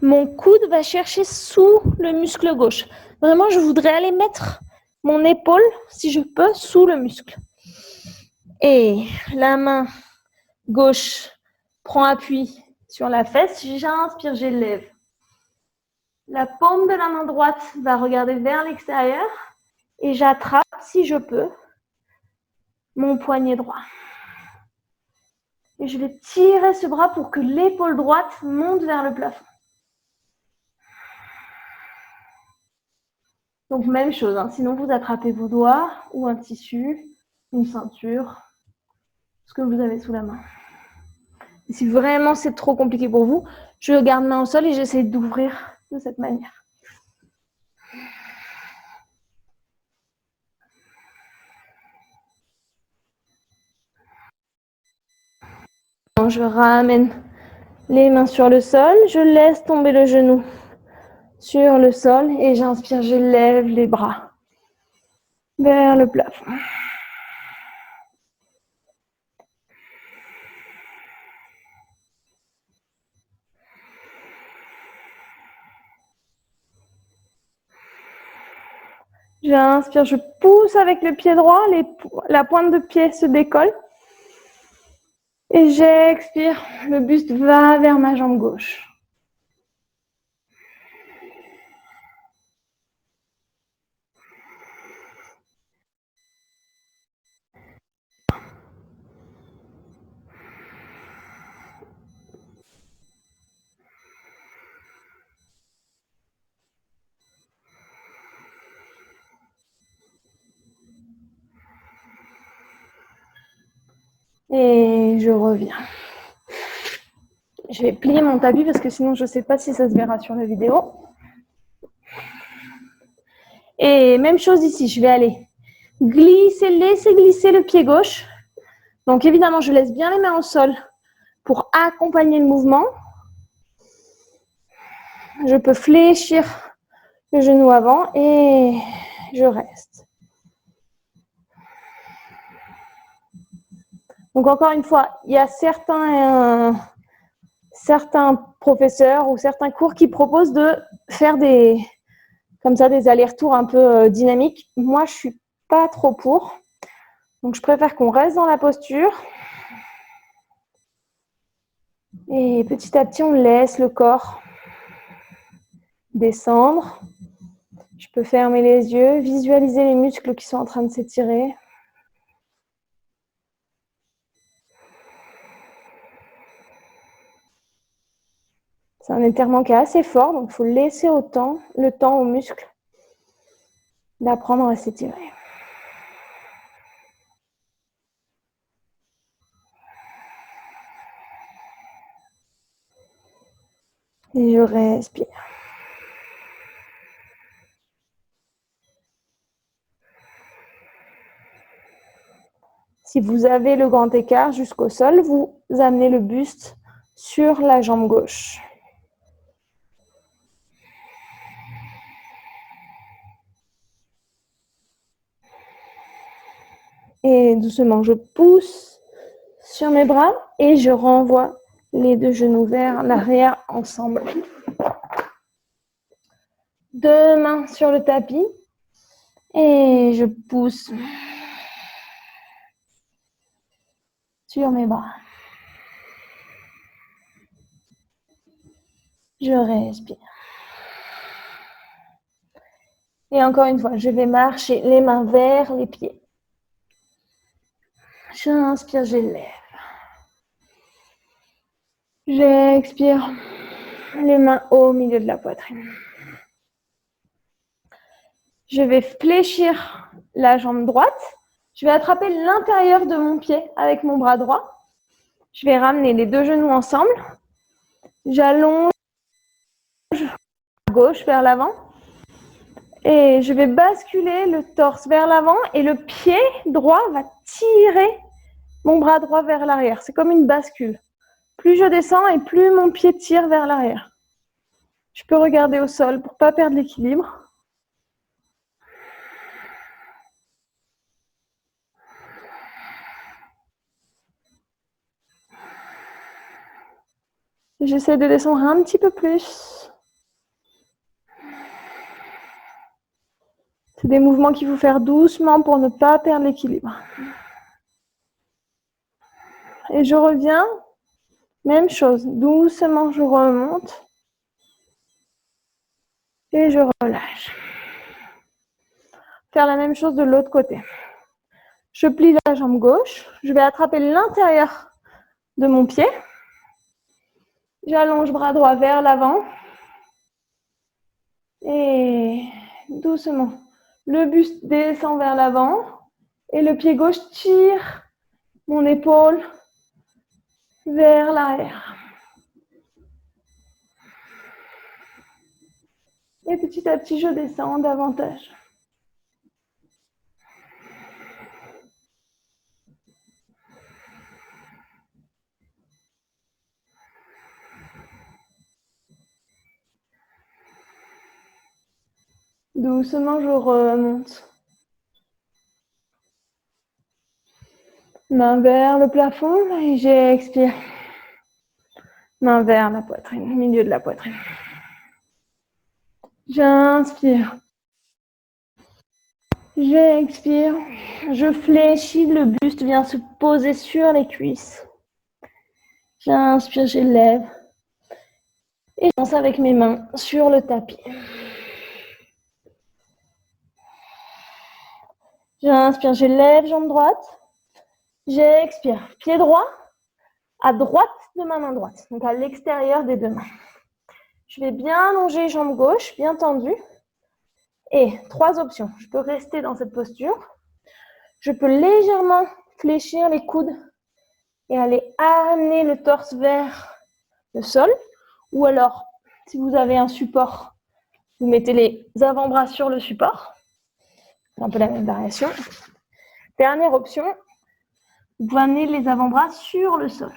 mon coude va chercher sous le muscle gauche. Vraiment, je voudrais aller mettre mon épaule, si je peux, sous le muscle. Et la main gauche prend appui sur la fesse. J'inspire, j'élève. La paume de la main droite va regarder vers l'extérieur et j'attrape, si je peux, mon poignet droit. Et je vais tirer ce bras pour que l'épaule droite monte vers le plafond. Donc même chose, hein. Sinon vous attrapez vos doigts ou un tissu, une ceinture, ce que vous avez sous la main. Et si vraiment c'est trop compliqué pour vous, je garde main au sol et j'essaie d'ouvrir de cette manière. Je ramène les mains sur le sol, je laisse tomber le genou sur le sol et j'inspire, j'élève les bras vers le plafond. J'inspire, je pousse avec le pied droit, la pointe de pied se décolle. Et j'expire, le buste va vers ma jambe gauche. Et je reviens. Je vais plier mon tapis parce que sinon je ne sais pas si ça se verra sur la vidéo. Et même chose ici, je vais aller glisser, laisser glisser le pied gauche. Donc évidemment, je laisse bien les mains au sol pour accompagner le mouvement. Je peux fléchir le genou avant et je reste. Donc encore une fois, il y a certains professeurs ou certains cours qui proposent de faire des allers-retours un peu dynamiques. Moi, je ne suis pas trop pour. Donc, je préfère qu'on reste dans la posture. Et petit à petit, on laisse le corps descendre. Je peux fermer les yeux, visualiser les muscles qui sont en train de s'étirer. C'est un étirement qui est assez fort, donc il faut laisser le temps aux muscles d'apprendre à s'étirer. Et je respire. Si vous avez le grand écart jusqu'au sol, vous amenez le buste sur la jambe gauche. Et doucement, je pousse sur mes bras et je renvoie les deux genoux vers l'arrière ensemble. Deux mains sur le tapis et je pousse sur mes bras. Je respire. Et encore une fois, je vais marcher les mains vers les pieds. J'inspire, j'élève. J'expire, les mains au milieu de la poitrine. Je vais fléchir la jambe droite. Je vais attraper l'intérieur de mon pied avec mon bras droit. Je vais ramener les deux genoux ensemble. J'allonge la gauche vers l'avant. Et je vais basculer le torse vers l'avant et le pied droit va tirer mon bras droit vers l'arrière. C'est comme une bascule. Plus je descends et plus mon pied tire vers l'arrière. Je peux regarder au sol pour ne pas perdre l'équilibre. J'essaie de descendre un petit peu plus. C'est des mouvements qu'il faut faire doucement pour ne pas perdre l'équilibre. Et je reviens, même chose, doucement je remonte. Et je relâche. Faire la même chose de l'autre côté. Je plie la jambe gauche. Je vais attraper l'intérieur de mon pied. J'allonge bras droit vers l'avant. Et doucement, le buste descend vers l'avant. Et le pied gauche tire mon épaule vers l'arrière. Et petit à petit, je descends davantage. Doucement, je remonte. Main vers le plafond et j'expire. Main vers la poitrine, milieu de la poitrine. J'inspire. J'expire. Je fléchis, le buste vient se poser sur les cuisses. J'inspire, j'élève. Et je pense avec mes mains sur le tapis. J'inspire, j'élève, jambe droite. J'expire, pied droit à droite de ma main droite, donc à l'extérieur des deux mains. Je vais bien allonger jambe gauche, bien tendue. Et trois options. Je peux rester dans cette posture. Je peux légèrement fléchir les coudes et aller amener le torse vers le sol. Ou alors, si vous avez un support, vous mettez les avant-bras sur le support. C'est un peu la même variation. Dernière option, vous pouvez amener les avant-bras sur le sol.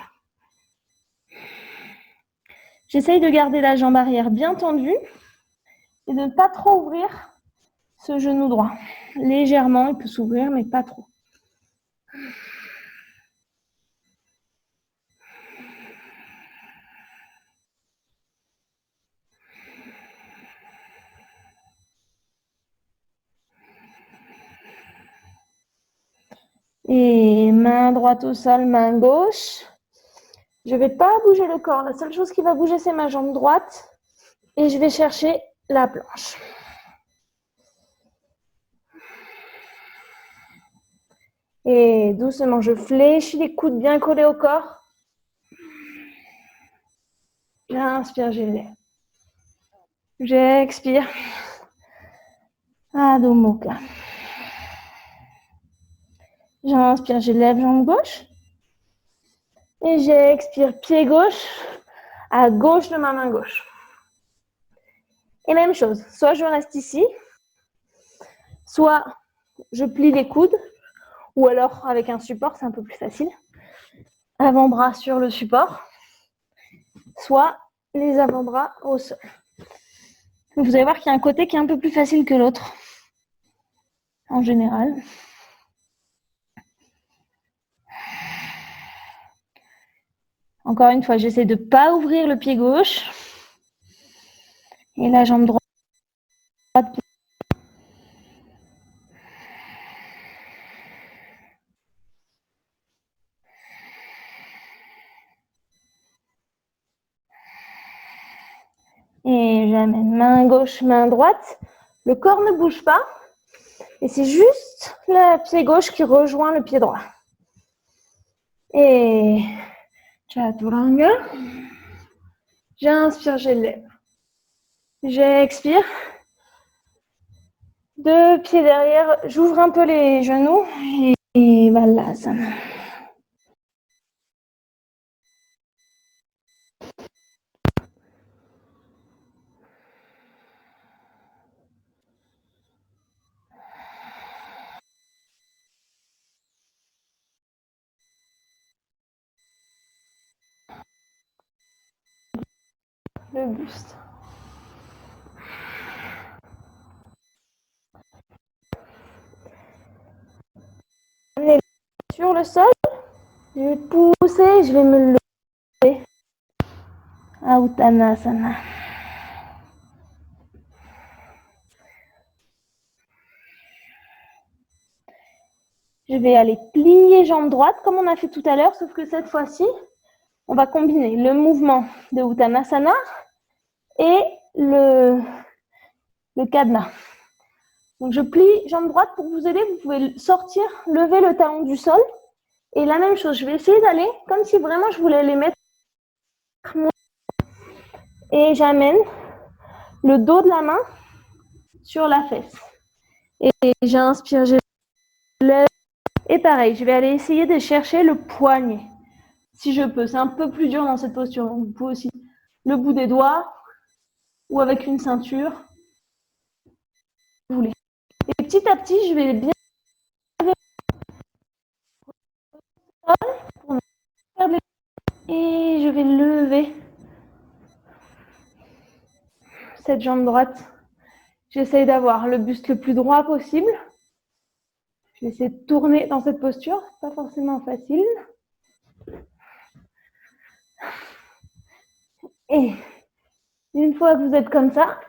J'essaye de garder la jambe arrière bien tendue et de ne pas trop ouvrir ce genou droit. Légèrement, il peut s'ouvrir, mais pas trop. Et main droite au sol, main gauche. Je ne vais pas bouger le corps. La seule chose qui va bouger, c'est ma jambe droite. Et je vais chercher la planche. Et doucement, je fléchis les coudes bien collés au corps. J'inspire, j'élève. J'expire. Adho Mukha. J'inspire, j'élève jambe gauche. Et j'expire, pied gauche à gauche de ma main gauche. Et même chose, soit je reste ici, soit je plie les coudes, Ou alors avec un support, c'est un peu plus facile. Avant-bras sur le support, soit les avant-bras au sol. Vous allez voir qu'il y a un côté qui est un peu plus facile que l'autre, en général. Encore une fois, j'essaie de ne pas ouvrir le pied gauche. Et la jambe droite. Et j'amène main gauche, main droite. Le corps ne bouge pas. Et c'est juste le pied gauche qui rejoint le pied droit. Et chaturanga. J'inspire, j'élève. J'expire. Deux pieds derrière. J'ouvre un peu les genoux. Et balasana. Le buste. Sur le sol, je vais pousser, je vais me lever à Uttanasana. Je vais aller plier jambe droite comme on a fait tout à l'heure, sauf que cette fois-ci, on va combiner le mouvement de Uttanasana et le cadenas. Donc je plie jambe droite pour vous aider, vous pouvez sortir, lever le talon du sol. Et la même chose, je vais essayer d'aller comme si vraiment je voulais les mettre. Et j'amène le dos de la main sur la fesse. Et j'inspire, je lève. Et pareil, je vais aller essayer de chercher le poignet. Si je peux, c'est un peu plus dur dans cette posture. Donc vous pouvez aussi le bout des doigts ou avec une ceinture. Vous voulez. Et petit à petit, je vais bien et je vais lever cette jambe droite. J'essaye d'avoir le buste le plus droit possible. Je vais essayer de tourner dans cette posture, pas forcément facile. Et une fois que vous êtes comme ça,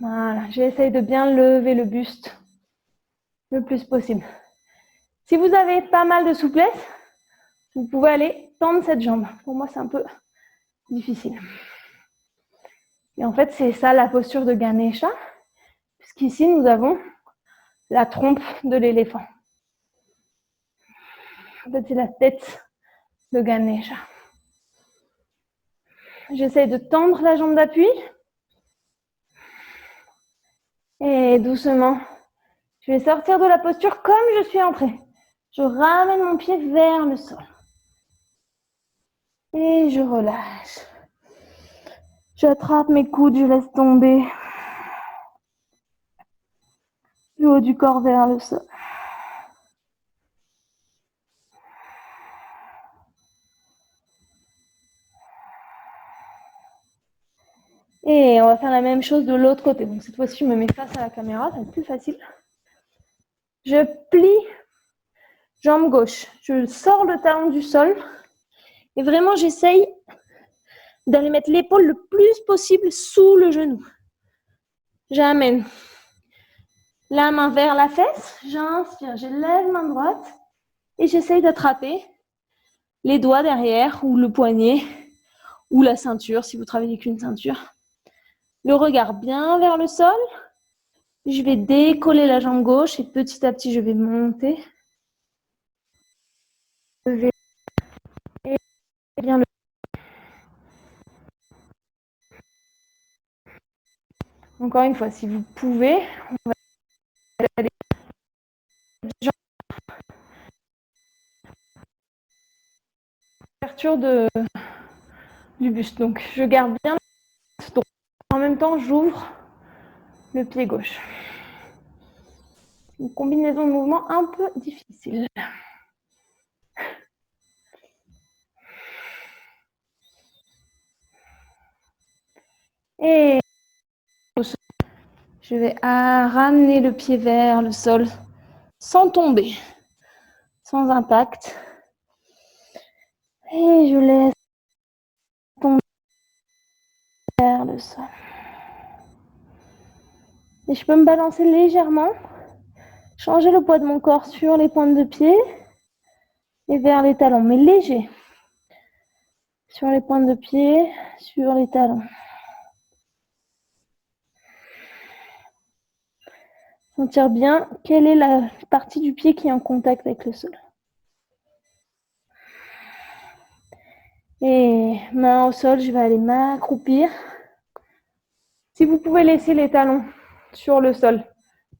voilà, j'essaye de bien lever le buste le plus possible. Si vous avez pas mal de souplesse, vous pouvez aller tendre cette jambe. Pour moi, c'est un peu difficile. Et en fait, c'est ça la posture de Ganesha, puisqu'ici, nous avons la trompe de l'éléphant. En fait, c'est la tête de Ganesha. J'essaie de tendre la jambe d'appui. Et doucement, je vais sortir de la posture comme je suis entrée. Je ramène mon pied vers le sol. Et je relâche. J'attrape mes coudes, je laisse tomber. Le haut du corps vers le sol. Et on va faire la même chose de l'autre côté. Donc cette fois-ci, je me mets face à la caméra, ça va être plus facile. Je plie jambe gauche. Je sors le talon du sol. Et vraiment, j'essaye d'aller mettre l'épaule le plus possible sous le genou. J'amène la main vers la fesse. J'inspire, je lève main droite. Et j'essaye d'attraper les doigts derrière ou le poignet ou la ceinture si vous travaillez avec une ceinture. Le regard bien vers le sol. Je vais décoller la jambe gauche et petit à petit, je vais monter. Lever et bien le. Encore une fois, si vous pouvez, on va aller l'ouverture du buste. Donc, je garde bien le droit. En même temps, j'ouvre le pied gauche. Une combinaison de mouvements un peu difficile. Et je vais ramener le pied vers le sol sans tomber, sans impact. Et je laisse tomber vers le sol. Et je peux me balancer légèrement, changer le poids de mon corps sur les pointes de pied et vers les talons, mais léger. Sur les pointes de pied, sur les talons. Sentir bien quelle est la partie du pied qui est en contact avec le sol. Et main au sol, je vais aller m'accroupir. Si vous pouvez laisser les talons sur le sol,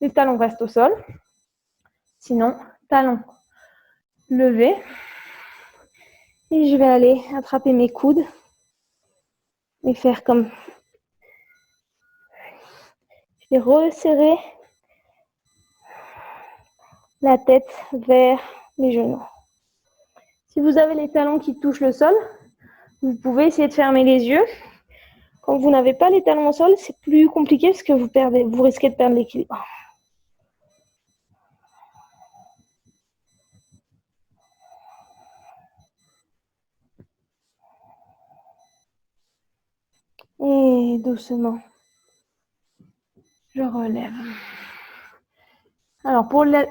les talons restent au sol. Sinon, talons levés. Et je vais aller attraper mes coudes et faire comme... Je vais resserrer la tête vers les genoux. Si vous avez les talons qui touchent le sol, vous pouvez essayer de fermer les yeux. Quand vous n'avez pas les talons au sol, c'est plus compliqué parce que vous risquez de perdre l'équilibre. Et doucement, je relève. Alors, pour la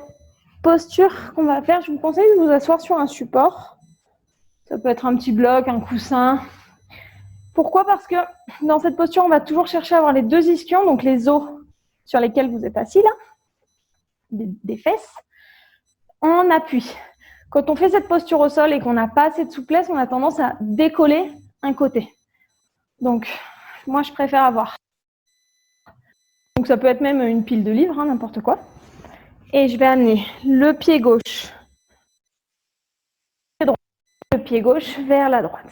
posture qu'on va faire, je vous conseille de vous asseoir sur un support. Ça peut être un petit bloc, un coussin. Pourquoi? Parce que dans cette posture, on va toujours chercher à avoir les deux ischions, donc les os sur lesquels vous êtes assis là, des fesses, en appui. Quand on fait cette posture au sol et qu'on n'a pas assez de souplesse, on a tendance à décoller un côté. Donc, moi, je préfère avoir. Donc, ça peut être même une pile de livres, hein, n'importe quoi. Et je vais amener le pied gauche, le pied gauche vers la droite.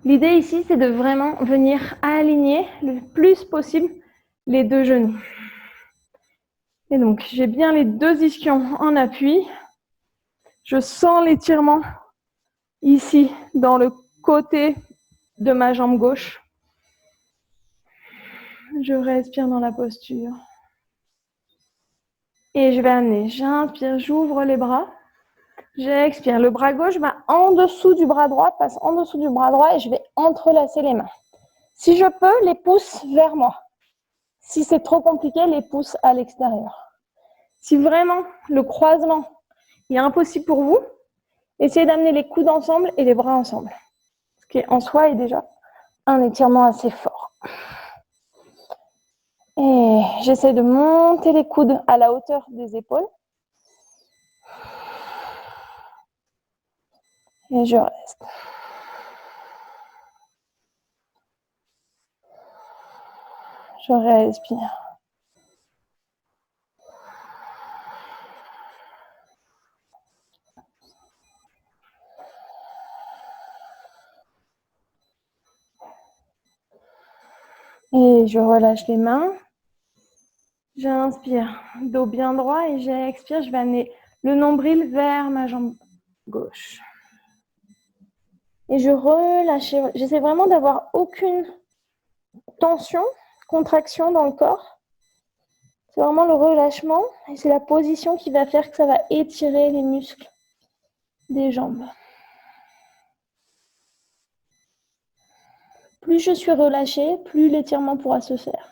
L'idée ici, c'est de vraiment venir aligner le plus possible les deux genoux. Et donc, j'ai bien les deux ischions en appui. Je sens l'étirement ici, dans le côté de ma jambe gauche. Je respire dans la posture. Et je vais amener, j'inspire, j'ouvre les bras. J'expire, le bras gauche va en dessous du bras droit, passe en dessous du bras droit et je vais entrelacer les mains. Si je peux, les pouces vers moi. Si c'est trop compliqué, les pouces à l'extérieur. Si vraiment le croisement est impossible pour vous, essayez d'amener les coudes ensemble et les bras ensemble. Ce qui en soi est déjà un étirement assez fort. Et j'essaie de monter les coudes à la hauteur des épaules. Et je reste. Je respire. Et je relâche les mains. J'inspire, dos bien droit et j'expire. Je vais amener le nombril vers ma jambe gauche. Et je relâche. J'essaie vraiment d'avoir aucune tension, contraction dans le corps. C'est vraiment le relâchement et c'est la position qui va faire que ça va étirer les muscles des jambes. Plus je suis relâchée, plus l'étirement pourra se faire.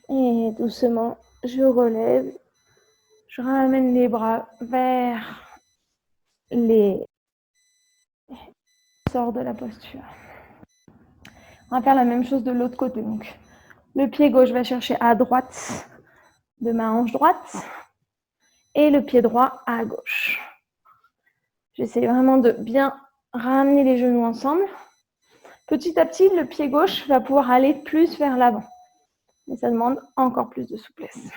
Et doucement, je relève. Je ramène les bras vers les... Sors de la posture. On va faire la même chose de l'autre côté. Donc, le pied gauche va chercher à droite de ma hanche droite. et le pied droit à gauche. J'essaie vraiment de bien ramener les genoux ensemble. Petit à petit, le pied gauche va pouvoir aller plus vers l'avant. Mais ça demande encore plus de souplesse.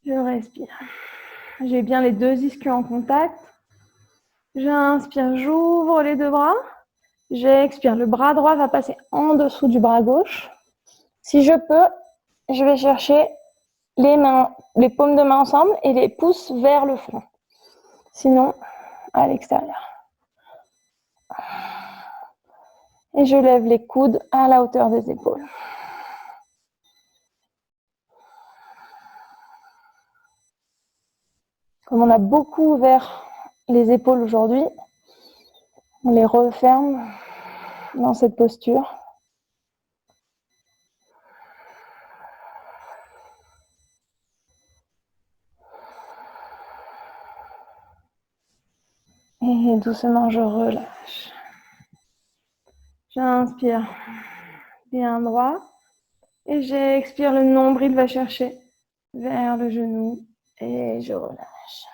Je respire. J'ai bien les deux ischios en contact. J'inspire, j'ouvre les deux bras. J'expire, le bras droit va passer en dessous du bras gauche. Si je peux, je vais chercher les paumes de main ensemble et les pouces vers le front. Sinon, à l'extérieur. Et je lève les coudes à la hauteur des épaules. Comme on a beaucoup ouvert les épaules aujourd'hui, on les referme dans cette posture. Et doucement, je relâche. J'inspire bien droit. Et j'expire, le nombril va chercher vers le genou. Et je relâche.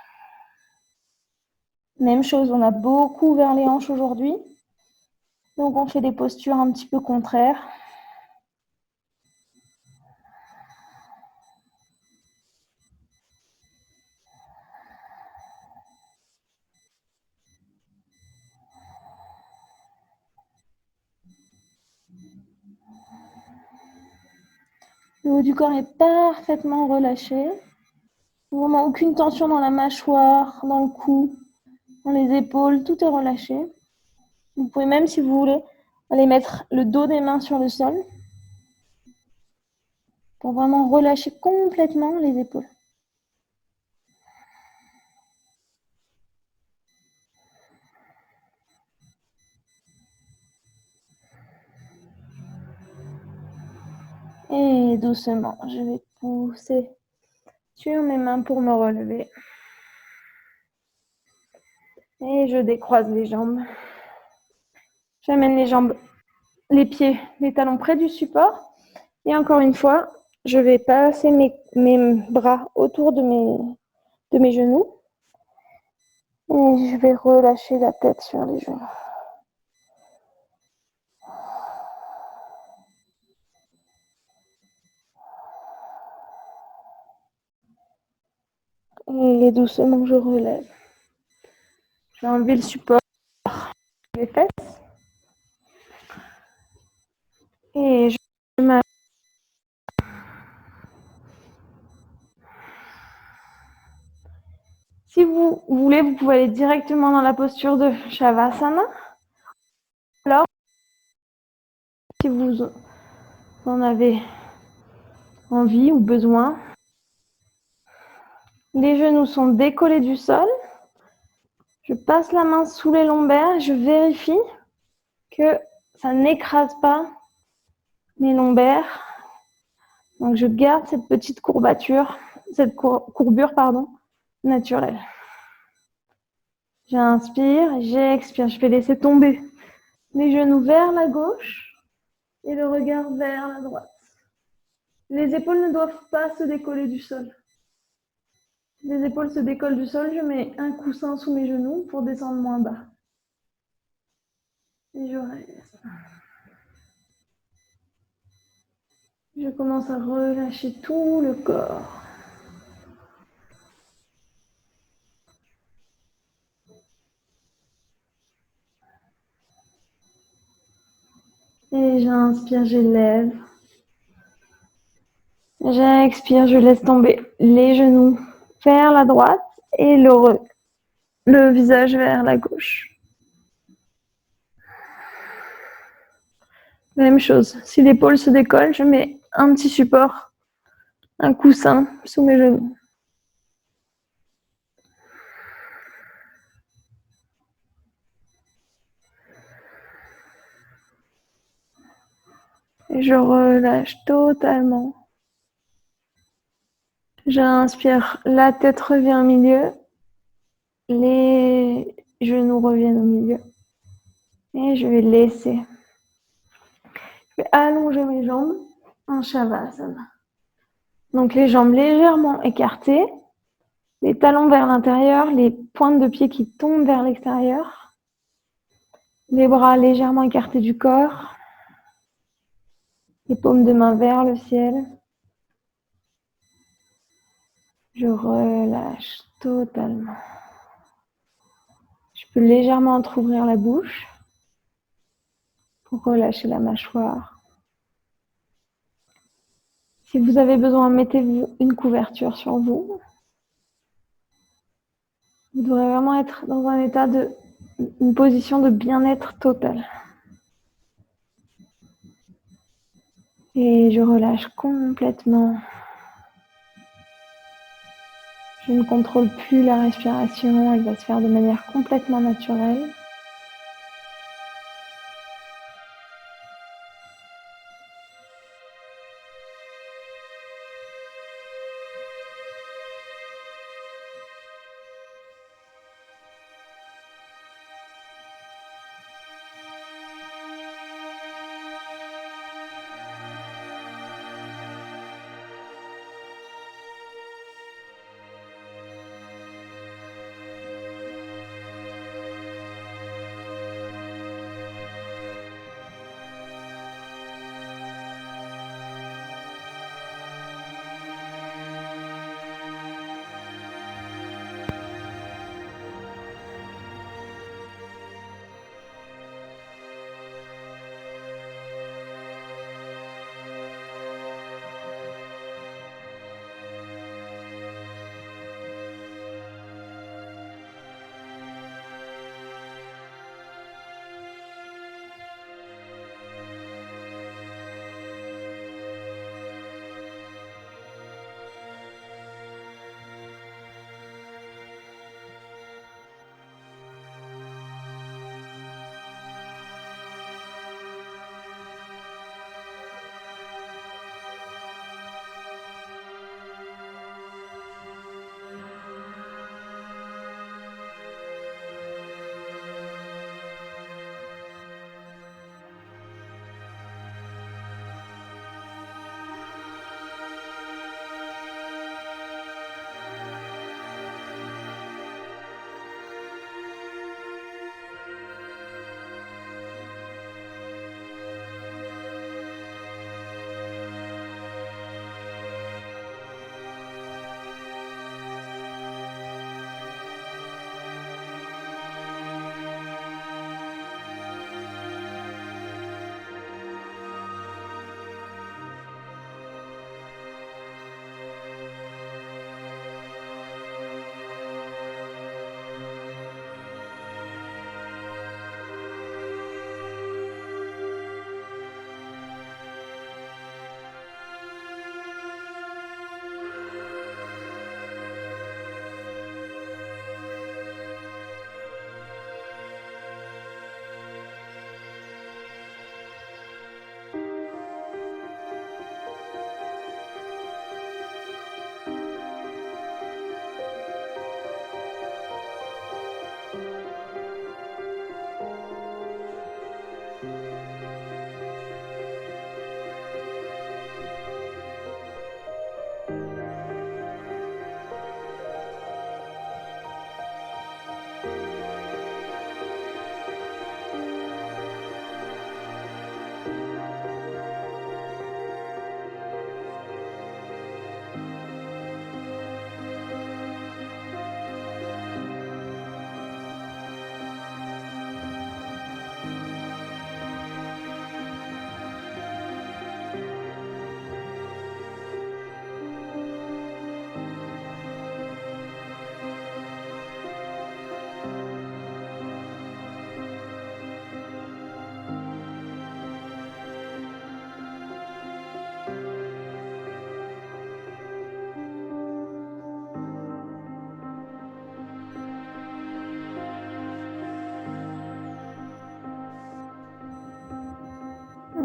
Même chose, on a beaucoup ouvert les hanches aujourd'hui. Donc on fait des postures un petit peu contraires. Le haut du corps est parfaitement relâché. Vraiment aucune tension dans la mâchoire, dans le cou, dans les épaules, tout est relâché. Vous pouvez même, si vous voulez, aller mettre le dos des mains sur le sol pour vraiment relâcher complètement les épaules. Et doucement, je vais pousser sur mes mains pour me relever. Et je décroise les jambes. J'amène les pieds, les talons près du support. Et encore une fois, je vais passer mes bras autour de mes genoux. Et je vais relâcher la tête sur les genoux. Et doucement, je relève. Je vais enlever le support des fesses. Et je m'assieds. Si vous voulez, vous pouvez aller directement dans la posture de Shavasana. Alors, si vous en avez envie ou besoin, les genoux sont décollés du sol. Je passe la main sous les lombaires et je vérifie que ça n'écrase pas mes lombaires. Donc, je garde cette petite courbature, cette courbure, naturelle. J'inspire, j'expire. Je vais laisser tomber les genoux vers la gauche et le regard vers la droite. Les épaules ne doivent pas se décoller du sol. Les épaules se décollent du sol, je mets un coussin sous mes genoux pour descendre moins bas. Et je reste. Je commence à relâcher tout le corps. Et j'inspire, j'élève. J'expire, je laisse tomber les genoux vers la droite et le visage vers la gauche. Même chose, si l'épaule se décolle, je mets un petit support, un coussin sous mes genoux. Et je relâche totalement. J'inspire, la tête revient au milieu, les genoux reviennent au milieu. Et je vais laisser. Je vais allonger mes jambes en Shavasana. Donc les jambes légèrement écartées, les talons vers l'intérieur, les pointes de pied qui tombent vers l'extérieur, les bras légèrement écartés du corps, les paumes de main vers le ciel. Je relâche totalement. Je peux légèrement entrouvrir la bouche pour relâcher la mâchoire. Si vous avez besoin, mettez-vous une couverture sur vous. Vous devrez vraiment être dans un état une position de bien-être total. Et je relâche complètement. Je ne contrôle plus la respiration, elle va se faire de manière complètement naturelle.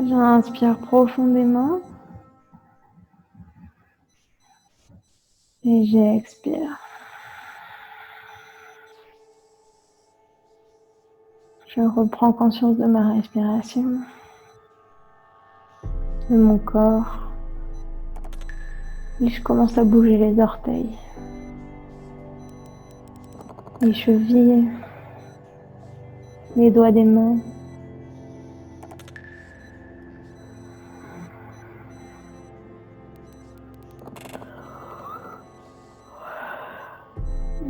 J'inspire profondément et j'expire. Je reprends conscience de ma respiration, de mon corps, Et je commence à bouger les orteils, les chevilles, les doigts des mains.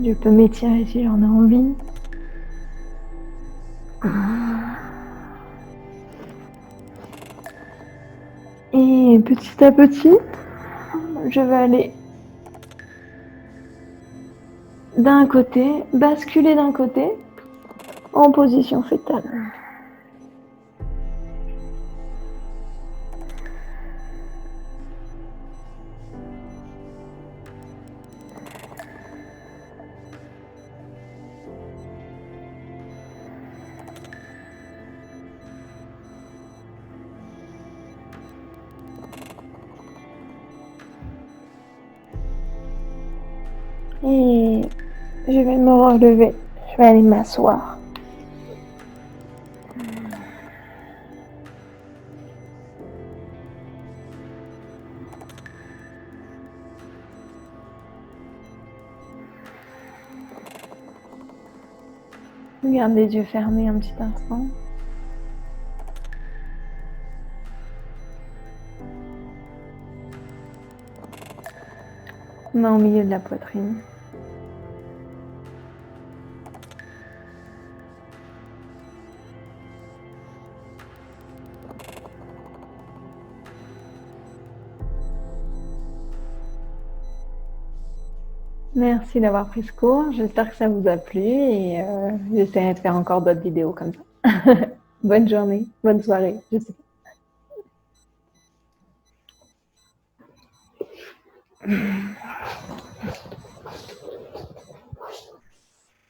Je peux m'étirer si j'en ai envie. Et petit à petit, je vais aller d'un côté, basculer d'un côté en position fétale. Et je vais me relever, je vais aller m'asseoir. Je garde les yeux fermés un petit instant. Main au milieu de la poitrine. Merci d'avoir pris ce cours. J'espère que ça vous a plu et j'essaierai de faire encore d'autres vidéos comme ça. Bonne journée, bonne soirée. Je sais pas.